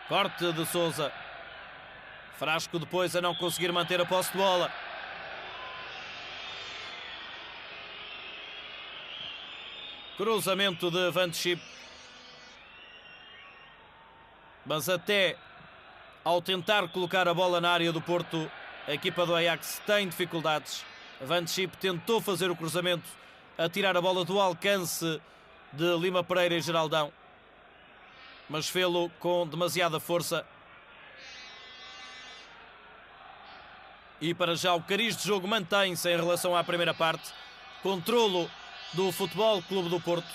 Corte de Sousa. Frasco depois a não conseguir manter a posse de bola. Cruzamento de Van Schip. Mas até ao tentar colocar a bola na área do Porto, a equipa do Ajax tem dificuldades. Van Schip tentou fazer o cruzamento, a tirar a bola do alcance de Lima Pereira e Geraldão, mas fê-lo com demasiada força. E para já o cariz de jogo mantém-se em relação à primeira parte. Controlo do Futebol Clube do Porto.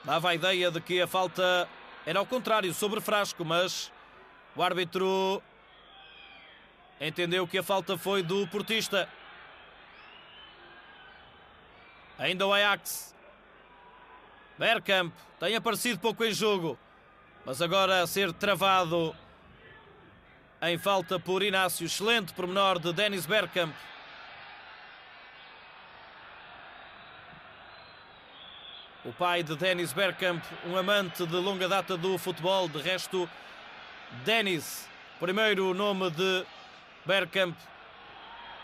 Dava a ideia de que a falta era ao contrário, sobre Frasco, mas o árbitro entendeu que a falta foi do portista. Ainda o Ajax. Bergkamp tem aparecido pouco em jogo, mas agora a ser travado em falta por Inácio. Excelente pormenor de Dennis Bergkamp. O pai de Dennis Bergkamp, um amante de longa data do futebol. De resto, Dennis, primeiro nome de Bergkamp,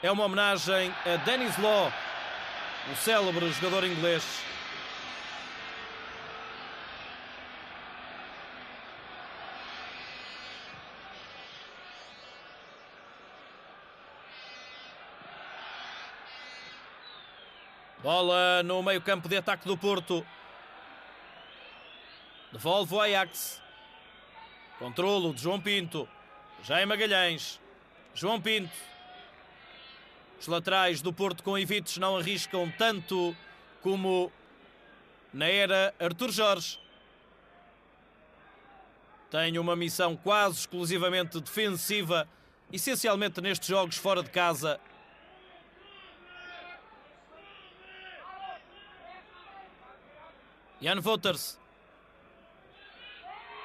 é uma homenagem a Denis Law, o célebre jogador inglês. Bola no meio-campo de ataque do Porto. Devolve o Ajax. Controlo de João Pinto. Jaime Magalhães. João Pinto. Os laterais do Porto com evites não arriscam tanto como na era Artur Jorge. Tem uma missão quase exclusivamente defensiva, essencialmente nestes jogos fora de casa. Jan Wouters.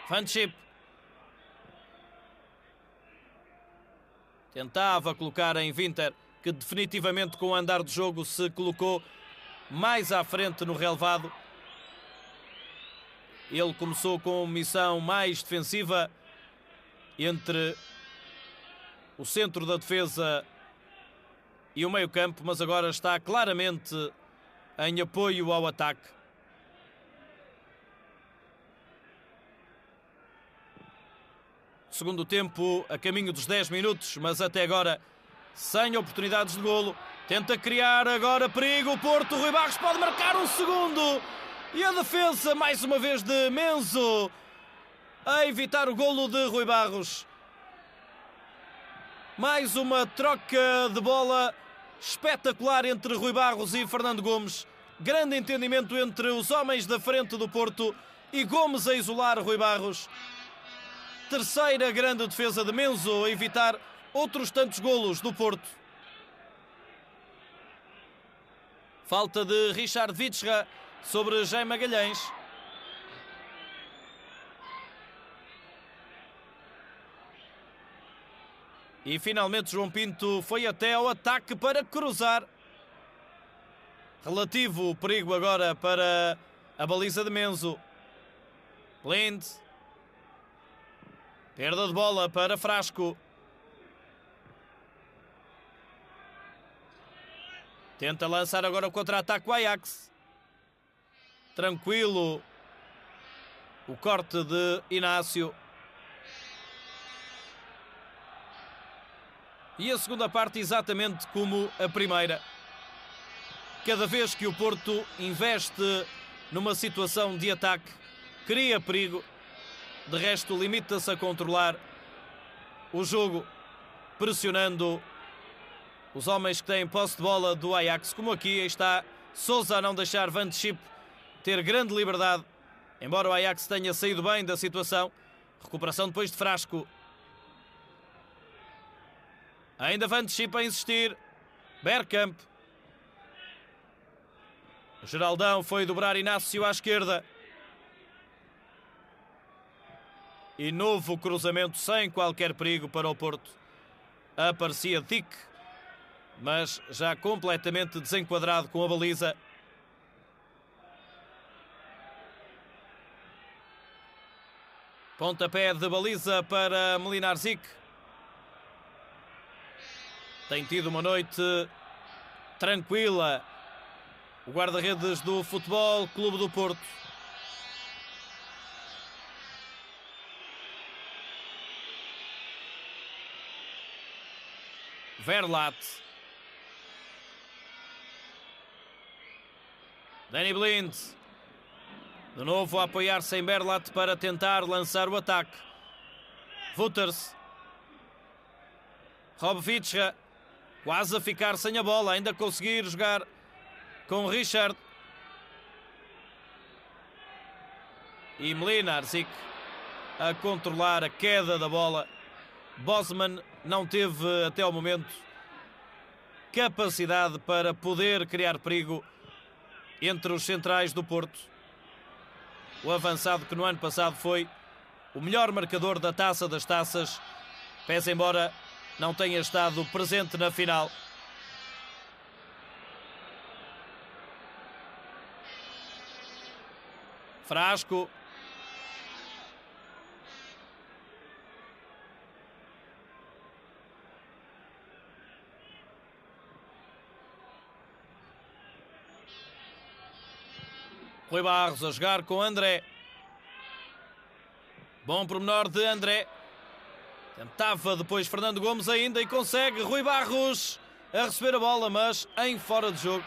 Van Schip. Tentava colocar em Winter, que definitivamente com o andar de jogo se colocou mais à frente no relevado. Ele começou com missão mais defensiva entre o centro da defesa e o meio-campo, mas agora está claramente em apoio ao ataque. Segundo tempo, a caminho dos 10 minutos, mas até agora sem oportunidades de golo. Tenta criar agora perigo. O Porto, Rui Barros pode marcar um segundo. E a defesa, mais uma vez, de Menzo, a evitar o golo de Rui Barros. Mais uma troca de bola espetacular entre Rui Barros e Fernando Gomes. Grande entendimento entre os homens da frente do Porto e Gomes a isolar Rui Barros. Terceira grande defesa de Menzo a evitar outros tantos golos do Porto. Falta de Richard Vitscha sobre Jaime Magalhães. E finalmente João Pinto foi até ao ataque para cruzar. Relativo perigo agora para a baliza de Menzo. Blind. Perda de bola para Frasco. Tenta lançar agora o contra-ataque o Ajax. Tranquilo. O corte de Inácio. E a segunda parte exatamente como a primeira. Cada vez que o Porto investe numa situação de ataque, cria perigo. De resto, limita-se a controlar o jogo, pressionando os homens que têm posse de bola do Ajax. Como aqui está Sousa a não deixar Van Schip ter grande liberdade, embora o Ajax tenha saído bem da situação. Recuperação depois de Frasco. Ainda Van Schip a insistir. Bergkamp. Geraldão foi dobrar Inácio à esquerda. E novo cruzamento sem qualquer perigo para o Porto. Aparecia Dick, mas já completamente desenquadrado com a baliza. Pontapé de baliza para Mlinarzic. Tem tido uma noite tranquila o guarda-redes do Futebol Clube do Porto. Verlat. Danny Blind. De novo a apoiar-se em Verlat para tentar lançar o ataque. Wouters. Rob Vitscha. Quase a ficar sem a bola. Ainda conseguir jogar com Richard. E Mlinarczyk a controlar a queda da bola. Bosman não teve até ao momento capacidade para poder criar perigo entre os centrais do Porto. O avançado que no ano passado foi o melhor marcador da Taça das Taças, pese embora não tenha estado presente na final. Frasco. Rui Barros a jogar com André. Bom pormenor de André. Tentava depois Fernando Gomes ainda e consegue. Rui Barros a receber a bola, mas em fora de jogo.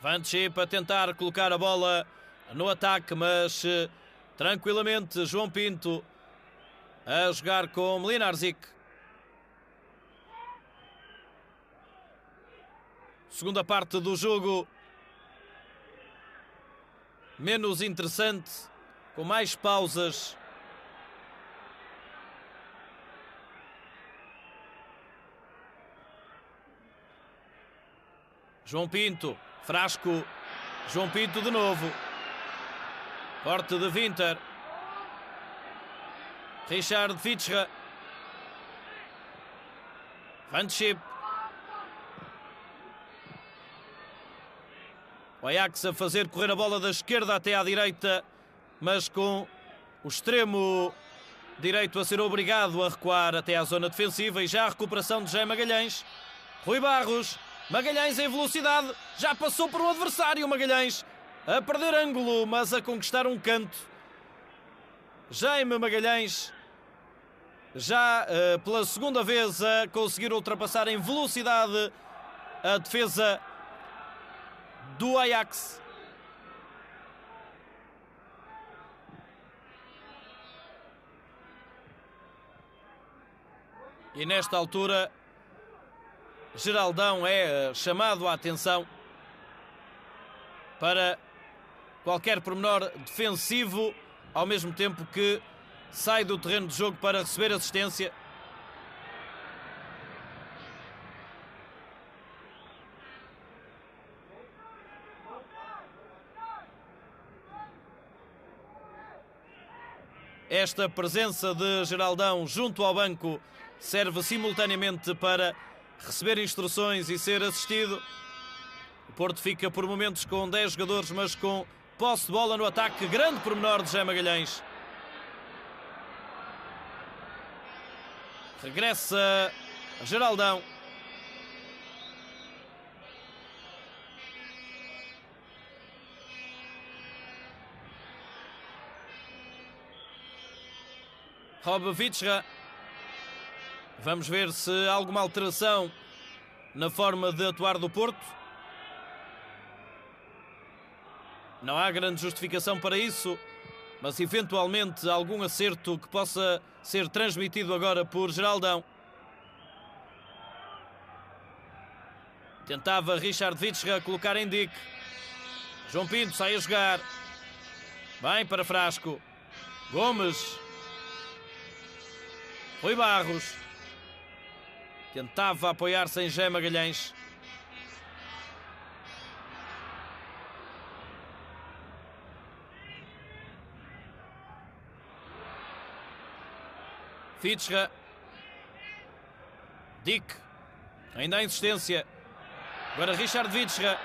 Van Schip a tentar colocar a bola no ataque, mas tranquilamente João Pinto a jogar com Mlinarczyk. Segunda parte do jogo menos interessante, com mais pausas. João Pinto, Frasco, João Pinto de novo. Corte de Winter. Richard Fitzgerald. Van Schip. O Ajax a fazer correr a bola da esquerda até à direita, mas com o extremo direito a ser obrigado a recuar até à zona defensiva. E já a recuperação de Jaime Magalhães. Rui Barros. Magalhães em velocidade. Já passou por um adversário. Magalhães a perder ângulo, mas a conquistar um canto. Jaime Magalhães já pela segunda vez a conseguir ultrapassar em velocidade a defesa do Ajax. E nesta altura Geraldão é chamado a atenção para qualquer pormenor defensivo, ao mesmo tempo que sai do terreno de jogo para receber assistência. Esta presença de Geraldão junto ao banco serve simultaneamente para receber instruções e ser assistido. O Porto fica por momentos com 10 jogadores, mas com posse de bola no ataque. Grande pormenor de Jaime Magalhães. Regressa Geraldão. Rob Fitzgerald. Vamos ver se há alguma alteração na forma de atuar do Porto. Não há grande justificação para isso, mas eventualmente algum acerto que possa ser transmitido agora por Geraldão. Tentava Richard Fitzgerald colocar em Dick. João Pinto sai a jogar. Bem para Frasco. Gomes. Rui Barros. Tentava apoiar-se em Jaime Magalhães. Fitzgerald. Dick. Ainda há insistência. Agora Richard Fitzgerald.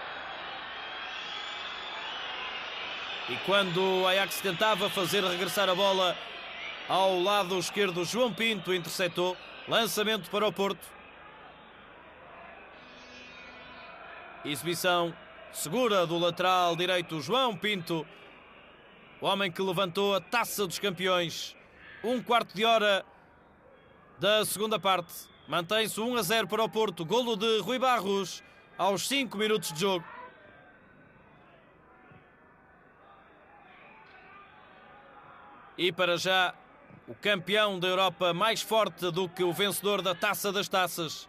E quando o Ajax tentava fazer regressar a bola ao lado esquerdo, João Pinto interceptou. Lançamento para o Porto. Exibição segura do lateral direito João Pinto. O homem que levantou a Taça dos Campeões. Um quarto de hora da segunda parte. Mantém-se 1-0 para o Porto. Golo de Rui Barros aos 5 minutos de jogo. E para já O campeão da Europa mais forte do que o vencedor da Taça das Taças.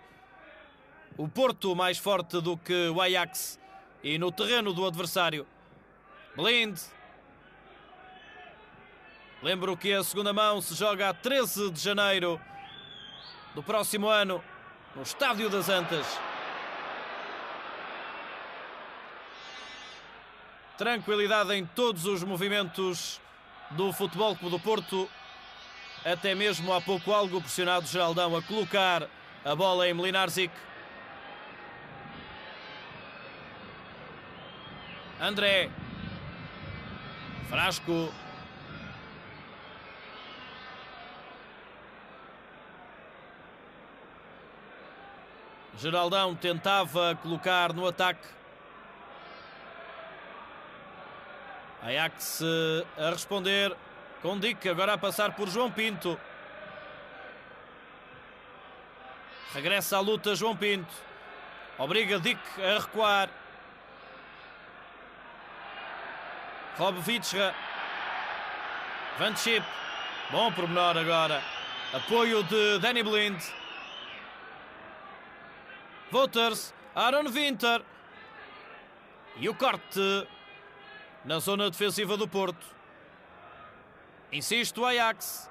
O Porto mais forte do que o Ajax. E no terreno do adversário. Blind. Lembro que a segunda mão se joga a 13 de janeiro do próximo ano, no Estádio das Antas. Tranquilidade em todos os movimentos do Futebol Clube do Porto. Até mesmo há pouco algo pressionado Geraldão a colocar a bola em Mlinarzic. André. Frasco. Geraldão tentava colocar no ataque. Ajax a responder com Dick, agora a passar por João Pinto. Regressa à luta João Pinto. Obriga Dick a recuar. Rob Vitsra. Van Schip. Bom pormenor agora. Apoio de Danny Blind. Wouters. Aaron Winter. E o corte na zona defensiva do Porto. Insiste o Ajax.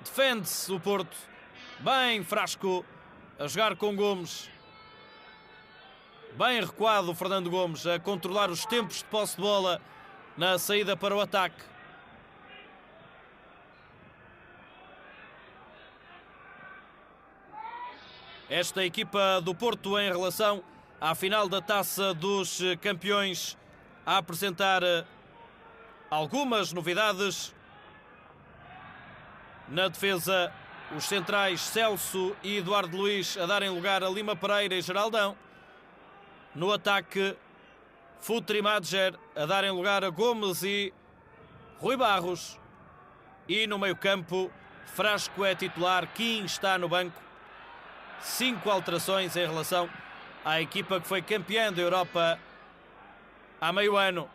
Defende-se o Porto. Bem Frasco a jogar com Gomes. Bem recuado o Fernando Gomes a controlar os tempos de posse de bola na saída para o ataque. Esta equipa do Porto em relação à final da Taça dos Campeões a apresentar algumas novidades. Na defesa, os centrais Celso e Eduardo Luiz a darem lugar a Lima Pereira e Geraldão. No ataque, Futre e Madjer a darem lugar a Gomes e Rui Barros. E no meio-campo, Frasco é titular, Kim está no banco. 5 alterações em relação à equipa que foi campeã da Europa há meio ano.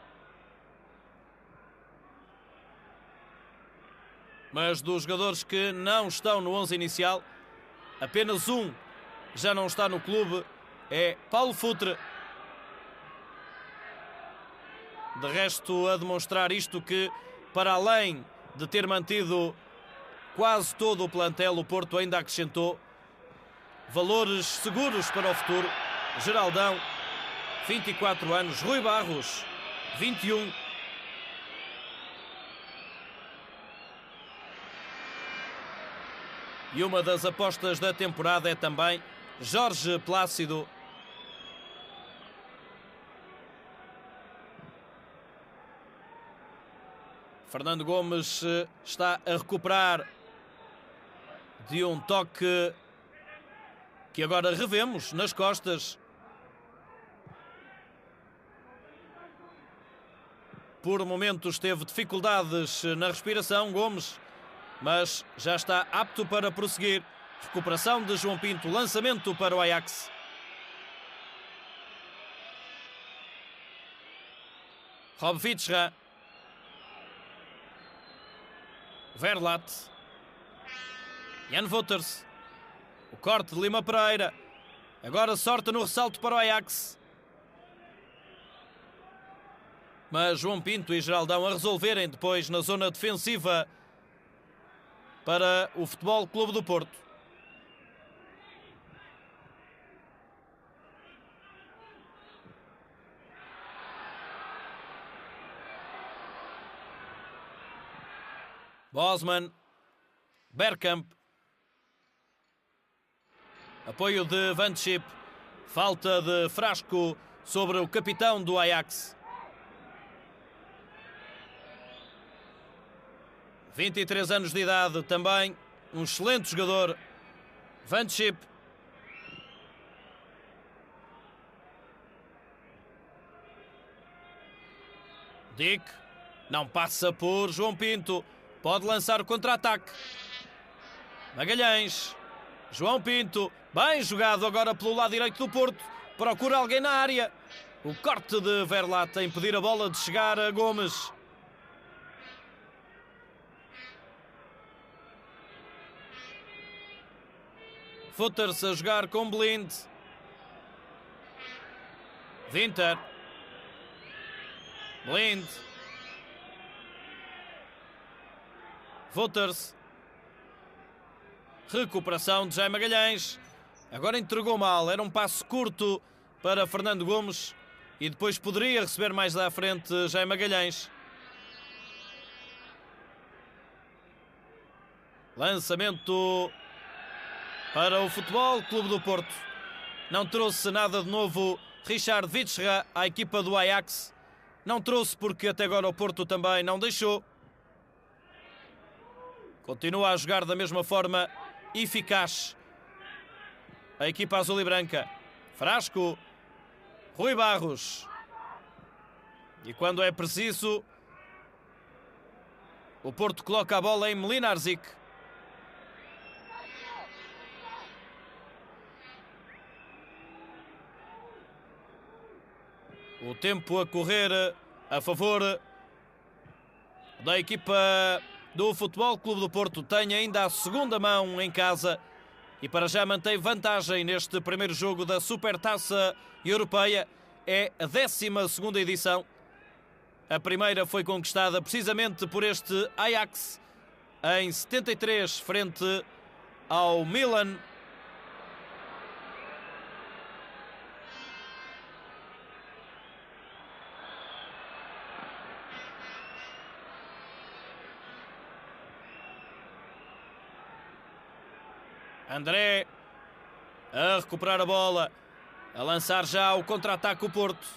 Mas dos jogadores que não estão no 11 inicial, apenas um já não está no clube, é Paulo Futre. De resto, a demonstrar isto que, para além de ter mantido quase todo o plantel, o Porto ainda acrescentou valores seguros para o futuro. Geraldão, 24 anos. Rui Barros, 21. E uma das apostas da temporada é também Jorge Plácido. Fernando Gomes está a recuperar de um toque que agora revemos nas costas. Por momentos teve dificuldades na respiração, Gomes, mas já está apto para prosseguir. Recuperação de João Pinto, lançamento para o Ajax. Rob Vitsra. Verlat. Jan Wouters. O corte de Lima Pereira. Agora sorte no ressalto para o Ajax. Mas João Pinto e Geraldão a resolverem depois na zona defensiva para o Futebol Clube do Porto. Bosman. Bergkamp. Apoio de Van Schip. Falta de Frasco sobre o capitão do Ajax. 23 anos de idade também. Um excelente jogador. Van Schip. Dick. Não passa por João Pinto. Pode lançar o contra-ataque. Magalhães. João Pinto. Bem jogado agora pelo lado direito do Porto. Procura alguém na área. O corte de Verlat a impedir a bola de chegar a Gomes. Wouters a jogar com Blind. Winter. Blind. Wouters. Recuperação de Jaime Magalhães. Agora entregou mal. Era um passo curto para Fernando Gomes. E depois poderia receber mais à frente Jaime Magalhães. Lançamento para o Futebol Clube do Porto. Não trouxe nada de novo Richard Witsche à equipa do Ajax. Não trouxe porque até agora o Porto também não deixou. Continua a jogar da mesma forma eficaz a equipa azul e branca. Frasco. Rui Barros. E quando é preciso, o Porto coloca a bola em Mlinarzic. O tempo a correr a favor da equipa do Futebol Clube do Porto. Tem ainda a segunda mão em casa e para já mantém vantagem neste primeiro jogo da Supertaça Europeia. É a 12ª edição. A primeira foi conquistada precisamente por este Ajax em 73 frente ao Milan. André a recuperar a bola, a lançar já o contra-ataque o Porto,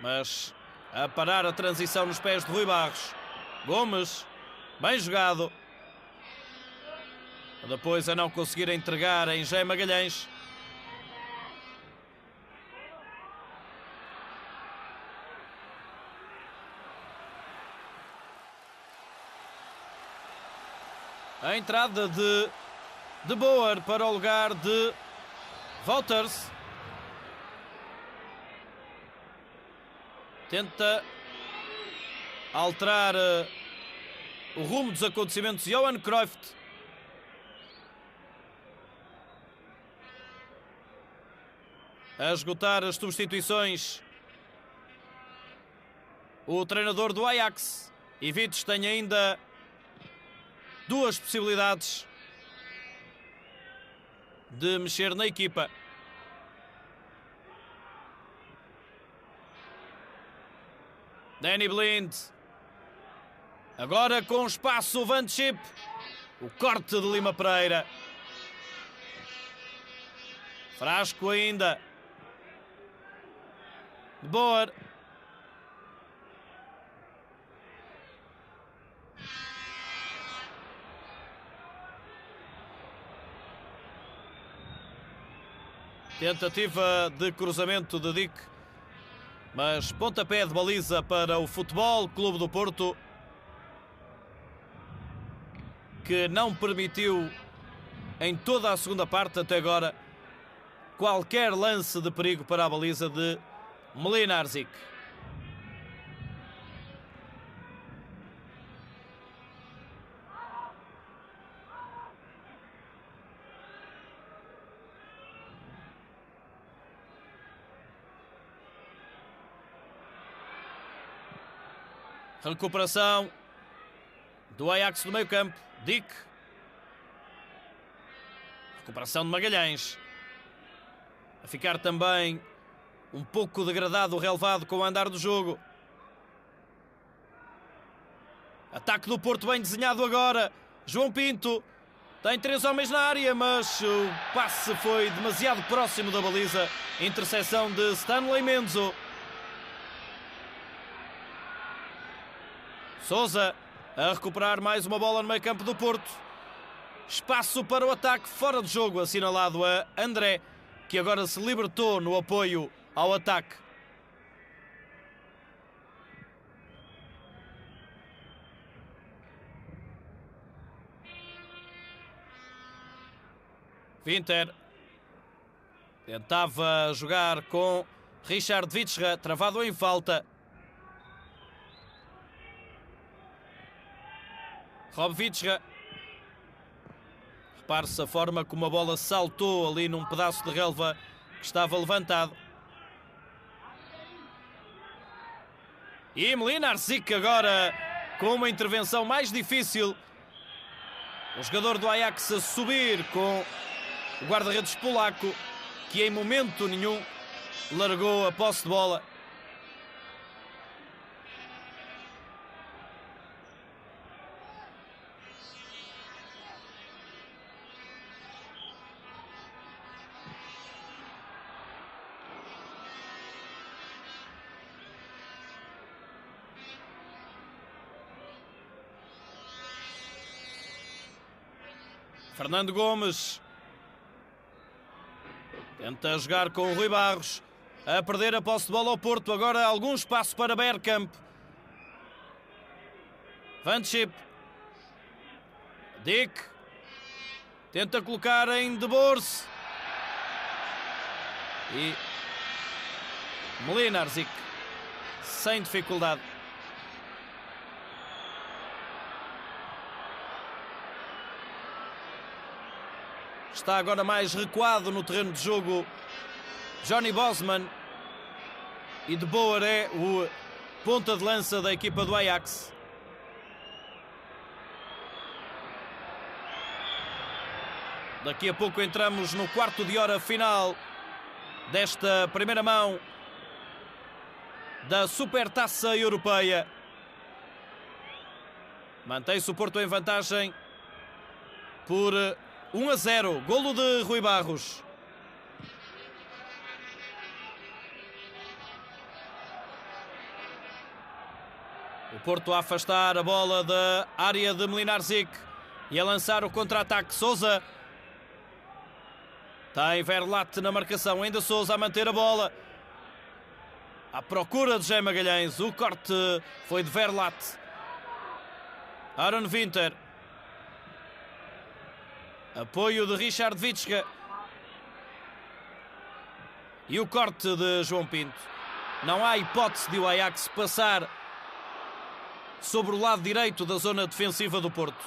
mas a parar a transição nos pés de Rui Barros. Gomes, bem jogado. Depois a não conseguir entregar em Jaime Magalhães. A entrada de Boer para o lugar de Wouters. Tenta alterar o rumo dos acontecimentos Johan Cruyff. A esgotar as substituições o treinador do Ajax. E Vites tem ainda duas possibilidades de mexer na equipa. Danny Blind. Agora com espaço o Van Schip. O corte de Lima Pereira. Frasco ainda. De Boer. Tentativa de cruzamento de Dick, mas pontapé de baliza para o Futebol Clube do Porto, que não permitiu em toda a segunda parte até agora qualquer lance de perigo para a baliza de Mlinarzic. Recuperação do Ajax do meio campo. Dick. Recuperação de Magalhães. A ficar também um pouco degradado o relevado com o andar do jogo. Ataque do Porto bem desenhado agora. João Pinto. Tem 3 homens na área, mas o passe foi demasiado próximo da baliza. Interseção de Stanley Menzo. Sousa a recuperar mais uma bola no meio campo do Porto. Espaço para o ataque fora de jogo, assinalado a André, que agora se libertou no apoio ao ataque. Winter tentava jogar com Richard Witsche, travado em falta. Rob Witsche Repare-se a forma como a bola saltou ali num pedaço de relva que estava levantado. E Mlinarczyk agora com uma intervenção mais difícil. O jogador do Ajax a subir com o guarda-redes polaco, que em momento nenhum largou a posse de bola. Fernando Gomes tenta jogar com o Rui Barros, a perder a posse de bola ao Porto. Agora algum espaço para Bergkamp. Van Schip. Dick tenta colocar em De Boer. E Mlinarczyk sem dificuldade. Está agora mais recuado no terreno de jogo Johnny Bosman. E De Boer é o ponta de lança da equipa do Ajax. Daqui a pouco entramos no quarto de hora final desta primeira mão da Supertaça Europeia. Mantém-se o Porto em vantagem por 1-0, golo de Rui Barros. O Porto a afastar a bola da área de Mlinarczyk e a lançar o contra-ataque. Sousa. Tem Verlat na marcação, ainda Sousa a manter a bola. À procura de José Magalhães, o corte foi de Verlat. Aaron Winter. Apoio de Richard Witschke. E o corte de João Pinto. Não há hipótese de o Ajax passar sobre o lado direito da zona defensiva do Porto.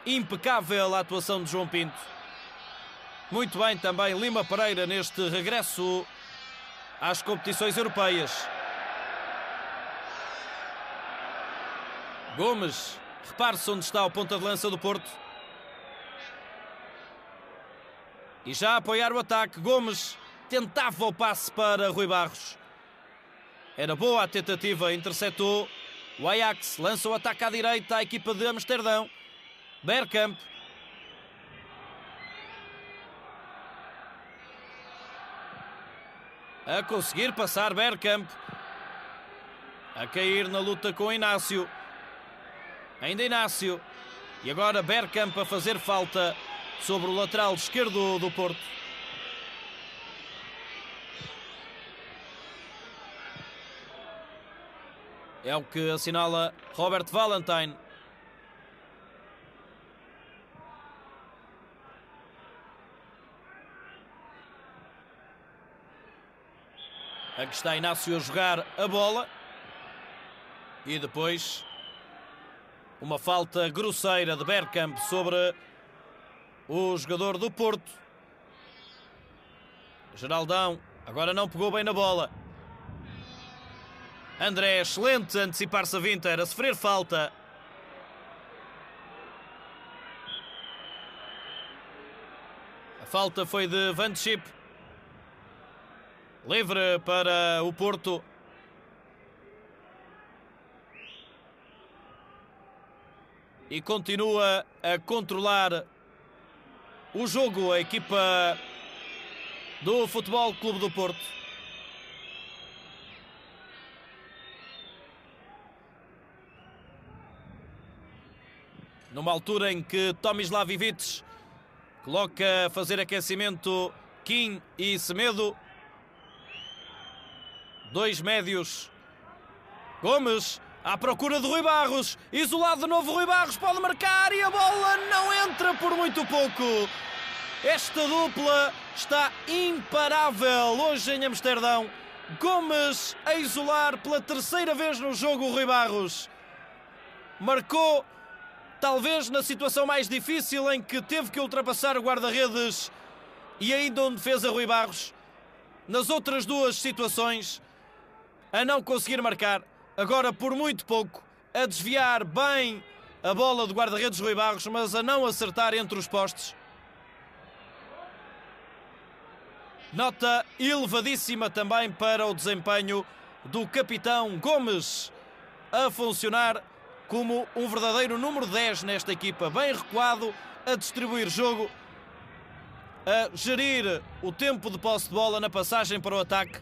Impecável a atuação de João Pinto. Muito bem também Lima Pereira neste regresso às competições europeias. Gomes. Repare-se onde está o ponta de lança do Porto. E já a apoiar o ataque, Gomes tentava o passe para Rui Barros. Era boa a tentativa, interceptou. O Ajax lança o ataque à direita à equipa de Amsterdão. Bergkamp. A conseguir passar Bergkamp. A cair na luta com Inácio. Ainda Inácio. E agora Bergkamp a fazer falta sobre o lateral esquerdo do Porto. É o que assinala Robert Valentine. Aqui está Inácio a jogar a bola. E depois uma falta grosseira de Bergkamp sobre o jogador do Porto. Geraldão agora não pegou bem na bola. André, excelente antecipar-se a Winter, a sofrer falta. A falta foi de Van Schip. Livre para o Porto. E continua a controlar o jogo a equipa do Futebol Clube do Porto. Numa altura em que Tomislav Ivic coloca a fazer aquecimento Kim e Semedo. Dois médios. Gomes à procura de Rui Barros. Isolado de novo Rui Barros. Pode marcar e a bola não entra por muito pouco. Esta dupla está imparável hoje em Amsterdão. Gomes a isolar pela terceira vez no jogo o Rui Barros. Marcou Talvez na situação mais difícil em que teve que ultrapassar o guarda-redes e ainda um defesa Rui Barros. Nas outras duas situações, a não conseguir marcar, agora por muito pouco, a desviar bem a bola do guarda-redes Rui Barros, mas a não acertar entre os postes. Nota elevadíssima também para o desempenho do capitão Gomes, a funcionar como um verdadeiro número 10 nesta equipa, bem recuado, a distribuir jogo, a gerir o tempo de posse de bola na passagem para o ataque.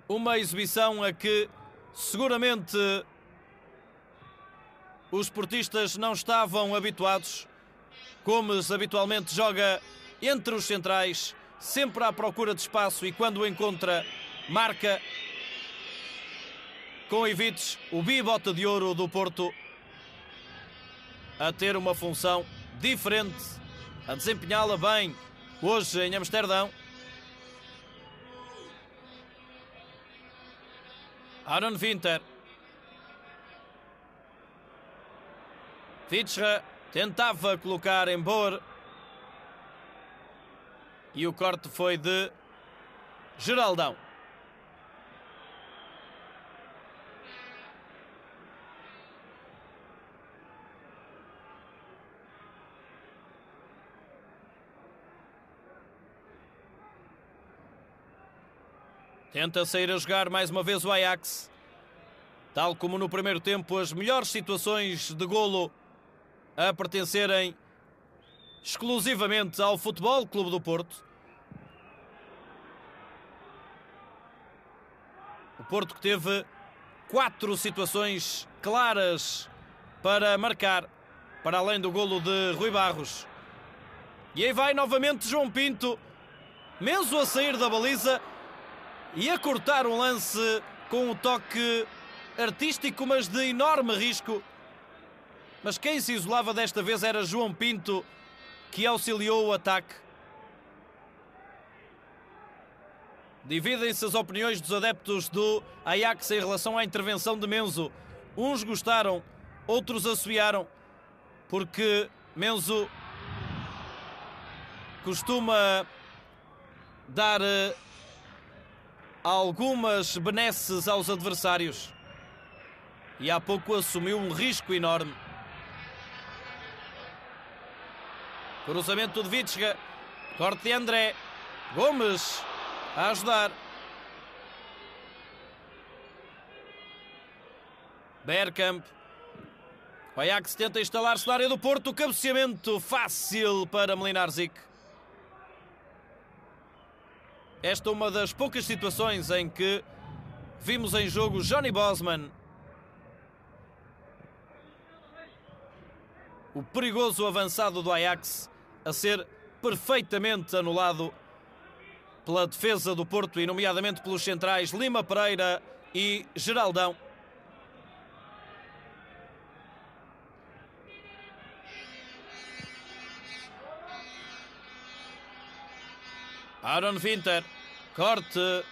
Uma exibição a que seguramente os portistas não estavam habituados. Gomes habitualmente joga entre os centrais, sempre à procura de espaço, e quando o encontra, marca. Com Ivites, o bibota de ouro do Porto, a ter uma função diferente, a desempenhá-la bem hoje em Amsterdão. Aaron Winter. Vitsra tentava colocar em Boer. E o corte foi de Geraldão. Tenta sair a jogar mais uma vez o Ajax. Tal como no primeiro tempo, as melhores situações de golo a pertencerem exclusivamente ao Futebol Clube do Porto. O Porto que teve 4 situações claras para marcar, para além do golo de Rui Barros. E aí vai novamente João Pinto, Menzo a sair da baliza e a cortar um lance com um toque artístico, mas de enorme risco. Mas quem se isolava desta vez era João Pinto, que auxiliou o ataque. Dividem-se as opiniões dos adeptos do Ajax em relação à intervenção de Menzo. Uns gostaram, outros assobiaram, porque Menzo costuma dar algumas benesses aos adversários e há pouco assumiu um risco enorme. Cruzamento de Vitsra, corte de André, Gomes a ajudar. Bergkamp. O Ajax tenta instalar-se na área do Porto, cabeceamento fácil para Mlinarzic. Esta é uma das poucas situações em que vimos em jogo Johnny Bosman, o perigoso avançado do Ajax, a ser perfeitamente anulado pela defesa do Porto e nomeadamente pelos centrais Lima Pereira e Geraldão. Aaron Winter, corte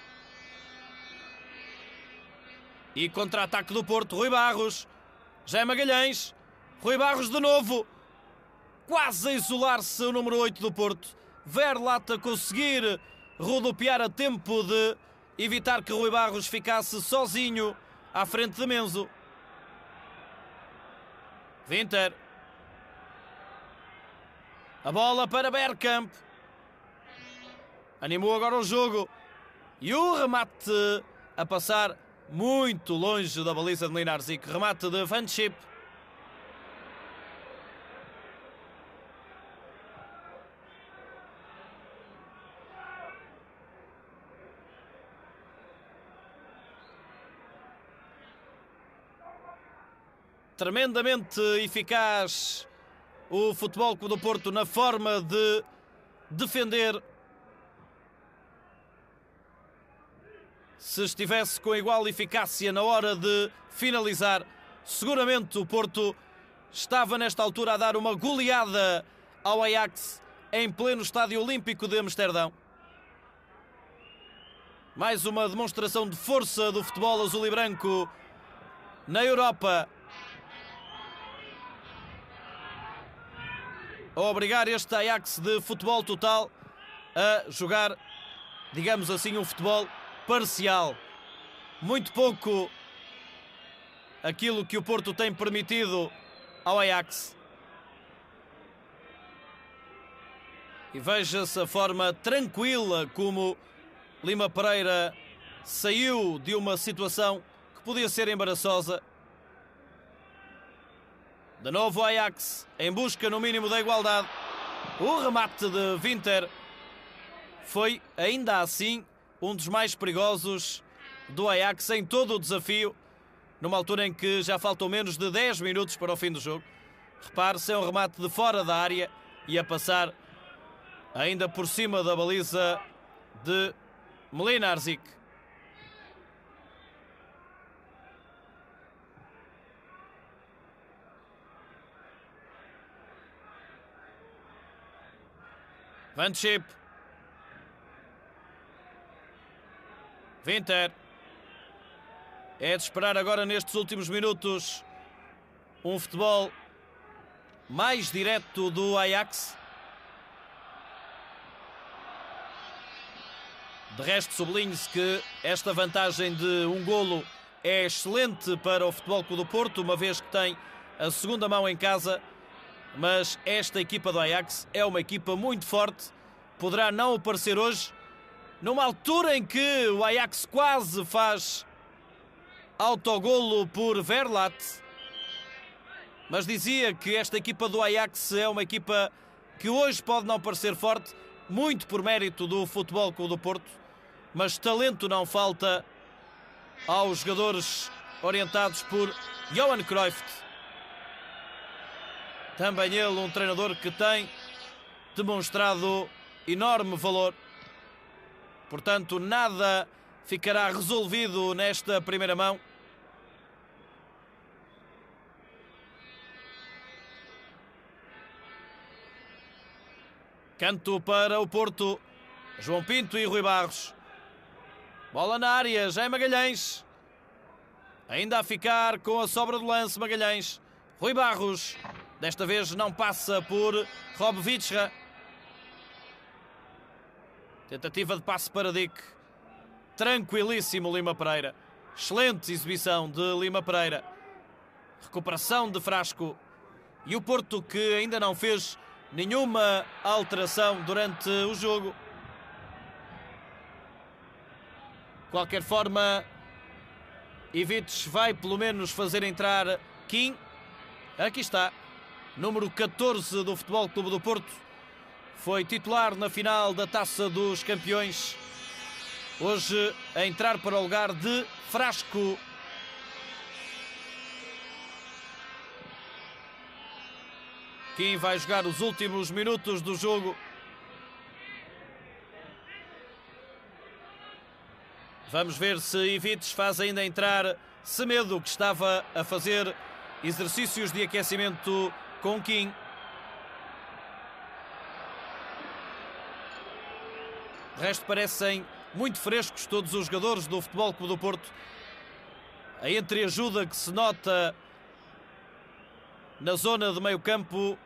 e contra-ataque do Porto. Rui Barros, já é Magalhães, Rui Barros de novo, quase a isolar-se o número 8 do Porto. Verlat a conseguir rodopiar a tempo de evitar que Rui Barros ficasse sozinho à frente de Menzo. Winter, a bola para Bergkamp. Animou agora o jogo. E o remate a passar muito longe da baliza de Mlinarzic. Remate de Van Schip. Tremendamente eficaz o Futebol Clube do Porto na forma de defender. Se estivesse com igual eficácia na hora de finalizar, seguramente o Porto estava nesta altura a dar uma goleada ao Ajax em pleno Estádio Olímpico de Amsterdão. Mais uma demonstração de força do futebol azul e branco na Europa. A obrigar este Ajax de futebol total a jogar, digamos assim, um futebol parcial. Muito pouco aquilo que o Porto tem permitido ao Ajax. E veja-se a forma tranquila como Lima Pereira saiu de uma situação que podia ser embaraçosa. De novo o Ajax em busca no mínimo da igualdade. O remate de Winter foi ainda assim um dos mais perigosos do Ajax em todo o desafio, numa altura em que já faltam menos de 10 minutos para o fim do jogo. Repare-se, é um remate de fora da área e a passar ainda por cima da baliza de Mlinarzic. Van Schip. Winter. É de esperar agora nestes últimos minutos um futebol mais direto do Ajax. De resto, sublinhe-se que esta vantagem de um golo é excelente para o Futebol Clube do Porto, uma vez que tem a segunda mão em casa. Mas esta equipa do Ajax é uma equipa muito forte. Poderá não aparecer hoje, numa altura em que o Ajax quase faz autogolo por Verlat. Mas dizia que esta equipa do Ajax é uma equipa que hoje pode não parecer forte, muito por mérito do Futebol Clube do Porto, mas talento não falta aos jogadores orientados por Johan Cruyff. Também ele, um treinador que tem demonstrado enorme valor. Portanto, nada ficará resolvido nesta primeira mão. Canto para o Porto. João Pinto e Rui Barros. Bola na área, já é Magalhães. Ainda a ficar com a sobra do lance, Magalhães. Rui Barros. Desta vez não passa por Rob Vichra. Tentativa de passe para Dick. Tranquilíssimo Lima Pereira. Excelente exibição de Lima Pereira. Recuperação de Frasco. E o Porto que ainda não fez nenhuma alteração durante o jogo. De qualquer forma, Ivic vai pelo menos fazer entrar Kim. Aqui está. Número 14 do Futebol Clube do Porto. Foi titular na final da Taça dos Campeões. Hoje a entrar para o lugar de Frasco. Quem vai jogar os últimos minutos do jogo. Vamos ver se Ivic faz ainda entrar Semedo, que estava a fazer exercícios de aquecimento com Kim. De resto, parecem muito frescos todos os jogadores do Futebol Clube do Porto. A entreajuda que se nota na zona de meio campo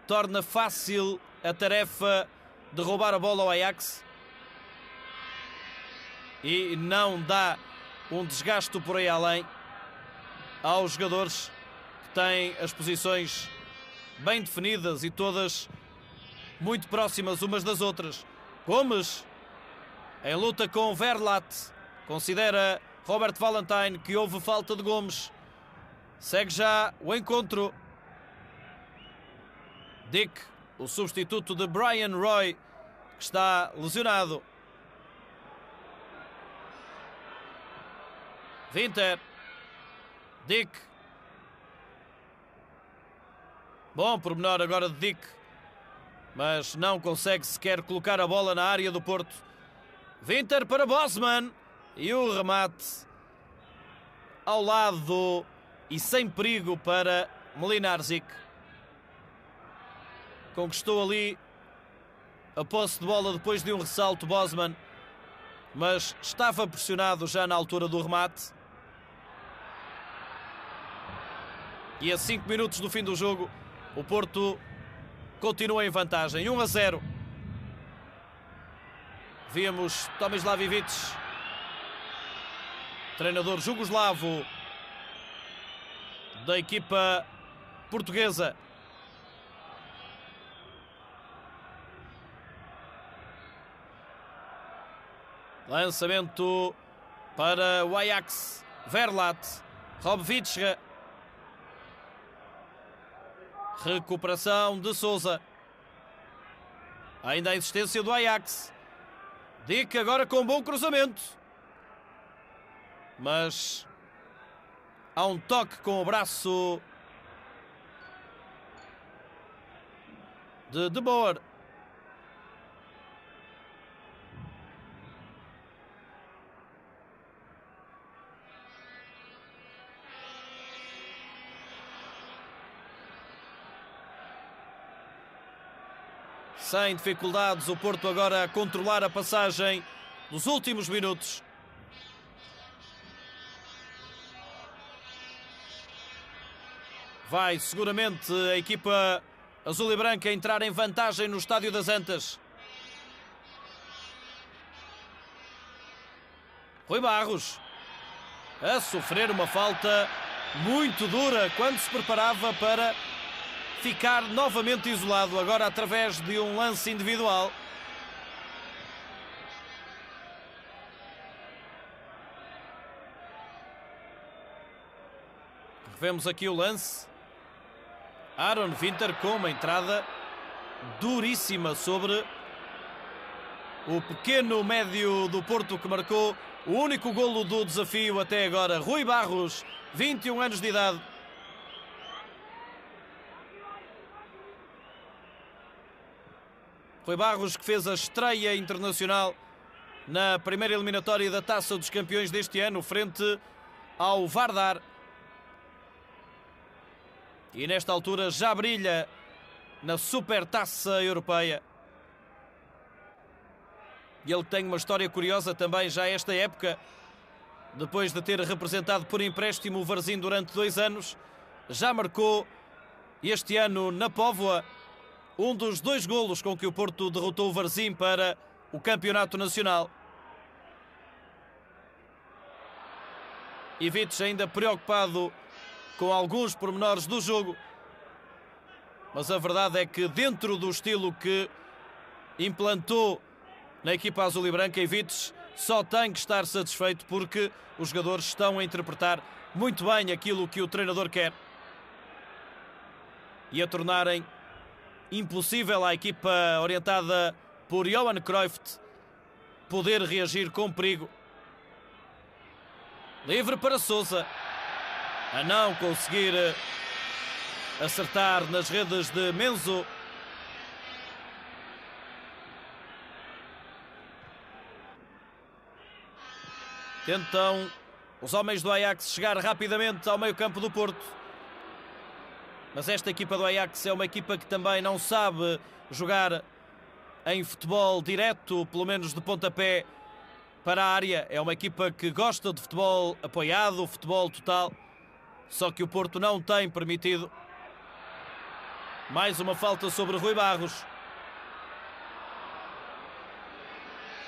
torna fácil a tarefa de roubar a bola ao Ajax. E não dá um desgaste por aí além aos jogadores que têm as posições bem definidas e todas muito próximas umas das outras. Gomes em luta com Verlat. Considera Robert Valentine que houve falta de Gomes. Segue já o encontro. Dick, o substituto de Brian Roy, que está lesionado. Winter. Dick. Bom pormenor agora de Dick, mas não consegue sequer colocar a bola na área do Porto. Winter para Bosman. E o remate ao lado e sem perigo para Mlinarzic. Conquistou ali a posse de bola depois de um ressalto Bosman, mas estava pressionado já na altura do remate. E a 5 minutos do fim do jogo, o Porto continua em vantagem, 1-0. Víamos Tomislav Ivic, treinador jugoslavo da equipa portuguesa. Lançamento para o Ajax. Verlat, Robvitscha. Recuperação de Sousa. Ainda a insistência do Ajax. Dick agora com bom cruzamento. Mas há um toque com o braço de Boer. Sem dificuldades, o Porto agora a controlar a passagem dos últimos minutos. Vai seguramente a equipa azul e branca entrar em vantagem no Estádio das Antas. Rui Barros a sofrer uma falta muito dura quando se preparava para ficar novamente isolado, agora através de um lance individual. Revemos aqui o lance. Aaron Winter com uma entrada duríssima sobre o pequeno médio do Porto que marcou o único golo do desafio até agora. Rui Barros, 21 anos de idade. Rui Barros, que fez a estreia internacional na primeira eliminatória da Taça dos Campeões deste ano, frente ao Vardar. E nesta altura já brilha na Supertaça Europeia. E ele tem uma história curiosa também já esta época. Depois de ter representado por empréstimo o Varzim durante 2 anos, já marcou este ano na Póvoa um dos 2 golos com que o Porto derrotou o Varzim para o Campeonato Nacional. Ivic ainda preocupado com alguns pormenores do jogo. Mas a verdade é que dentro do estilo que implantou na equipa azul e branca, Ivic só tem que estar satisfeito porque os jogadores estão a interpretar muito bem aquilo que o treinador quer e a tornarem impossível à equipa orientada por Johan Cruyff poder reagir com perigo. Livre para Sousa, a não conseguir acertar nas redes de Menzo. Tentam os homens do Ajax chegar rapidamente ao meio-campo do Porto. Mas esta equipa do Ajax é uma equipa que também não sabe jogar em futebol direto, pelo menos de pontapé para a área. É uma equipa que gosta de futebol apoiado, futebol total. Só que o Porto não tem permitido. Mais uma falta sobre Rui Barros.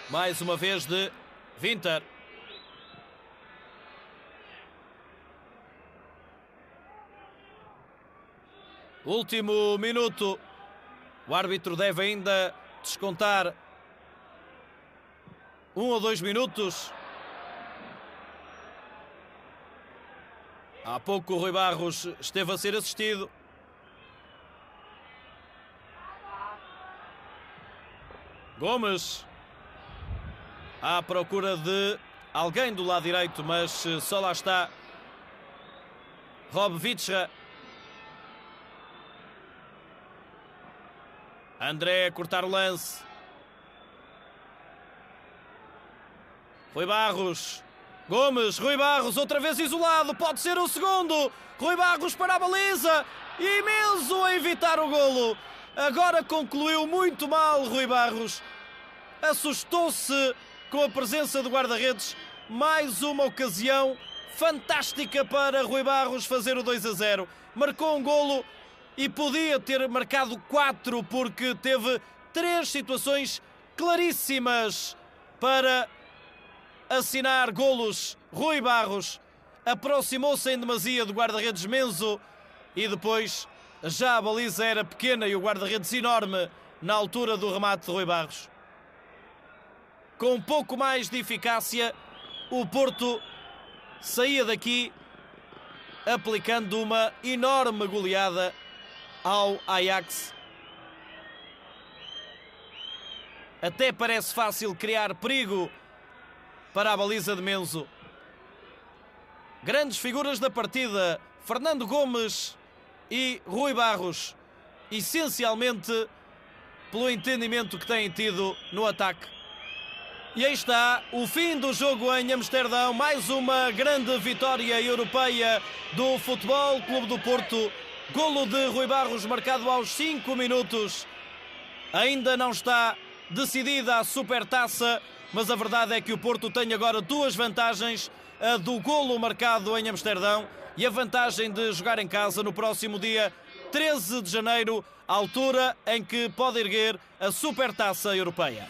Mais uma vez de Winter. Último minuto. O árbitro deve ainda descontar 1 ou 2 minutos. Há pouco o Rui Barros esteve a ser assistido. Gomes à procura de alguém do lado direito, mas só lá está Robvitscha. André a cortar o lance. Rui Barros. Gomes, Rui Barros, outra vez isolado. Pode ser o segundo. Rui Barros para a baliza. Imenso a evitar o golo. Agora concluiu muito mal Rui Barros. Assustou-se com a presença do guarda-redes. Mais uma ocasião fantástica para Rui Barros fazer o 2-0. Marcou um golo e podia ter marcado 4, porque teve 3 situações claríssimas para assinar golos. Rui Barros aproximou-se em demasia do guarda-redes Menzo e depois já a baliza era pequena e o guarda-redes enorme na altura do remate de Rui Barros. Com um pouco mais de eficácia, o Porto saía daqui aplicando uma enorme goleada ao Ajax. Até parece fácil criar perigo para a baliza de Menzo. Grandes figuras da partida, Fernando Gomes e Rui Barros, essencialmente pelo entendimento que têm tido no ataque. E aí está o fim do jogo em Amsterdão, mais uma grande vitória europeia do Futebol Clube do Porto. Golo de Rui Barros marcado aos 5 minutos. Ainda não está decidida a Supertaça, mas a verdade é que o Porto tem agora 2 vantagens: a do golo marcado em Amsterdão e a vantagem de jogar em casa no próximo dia 13 de janeiro, altura em que pode erguer a Supertaça Europeia.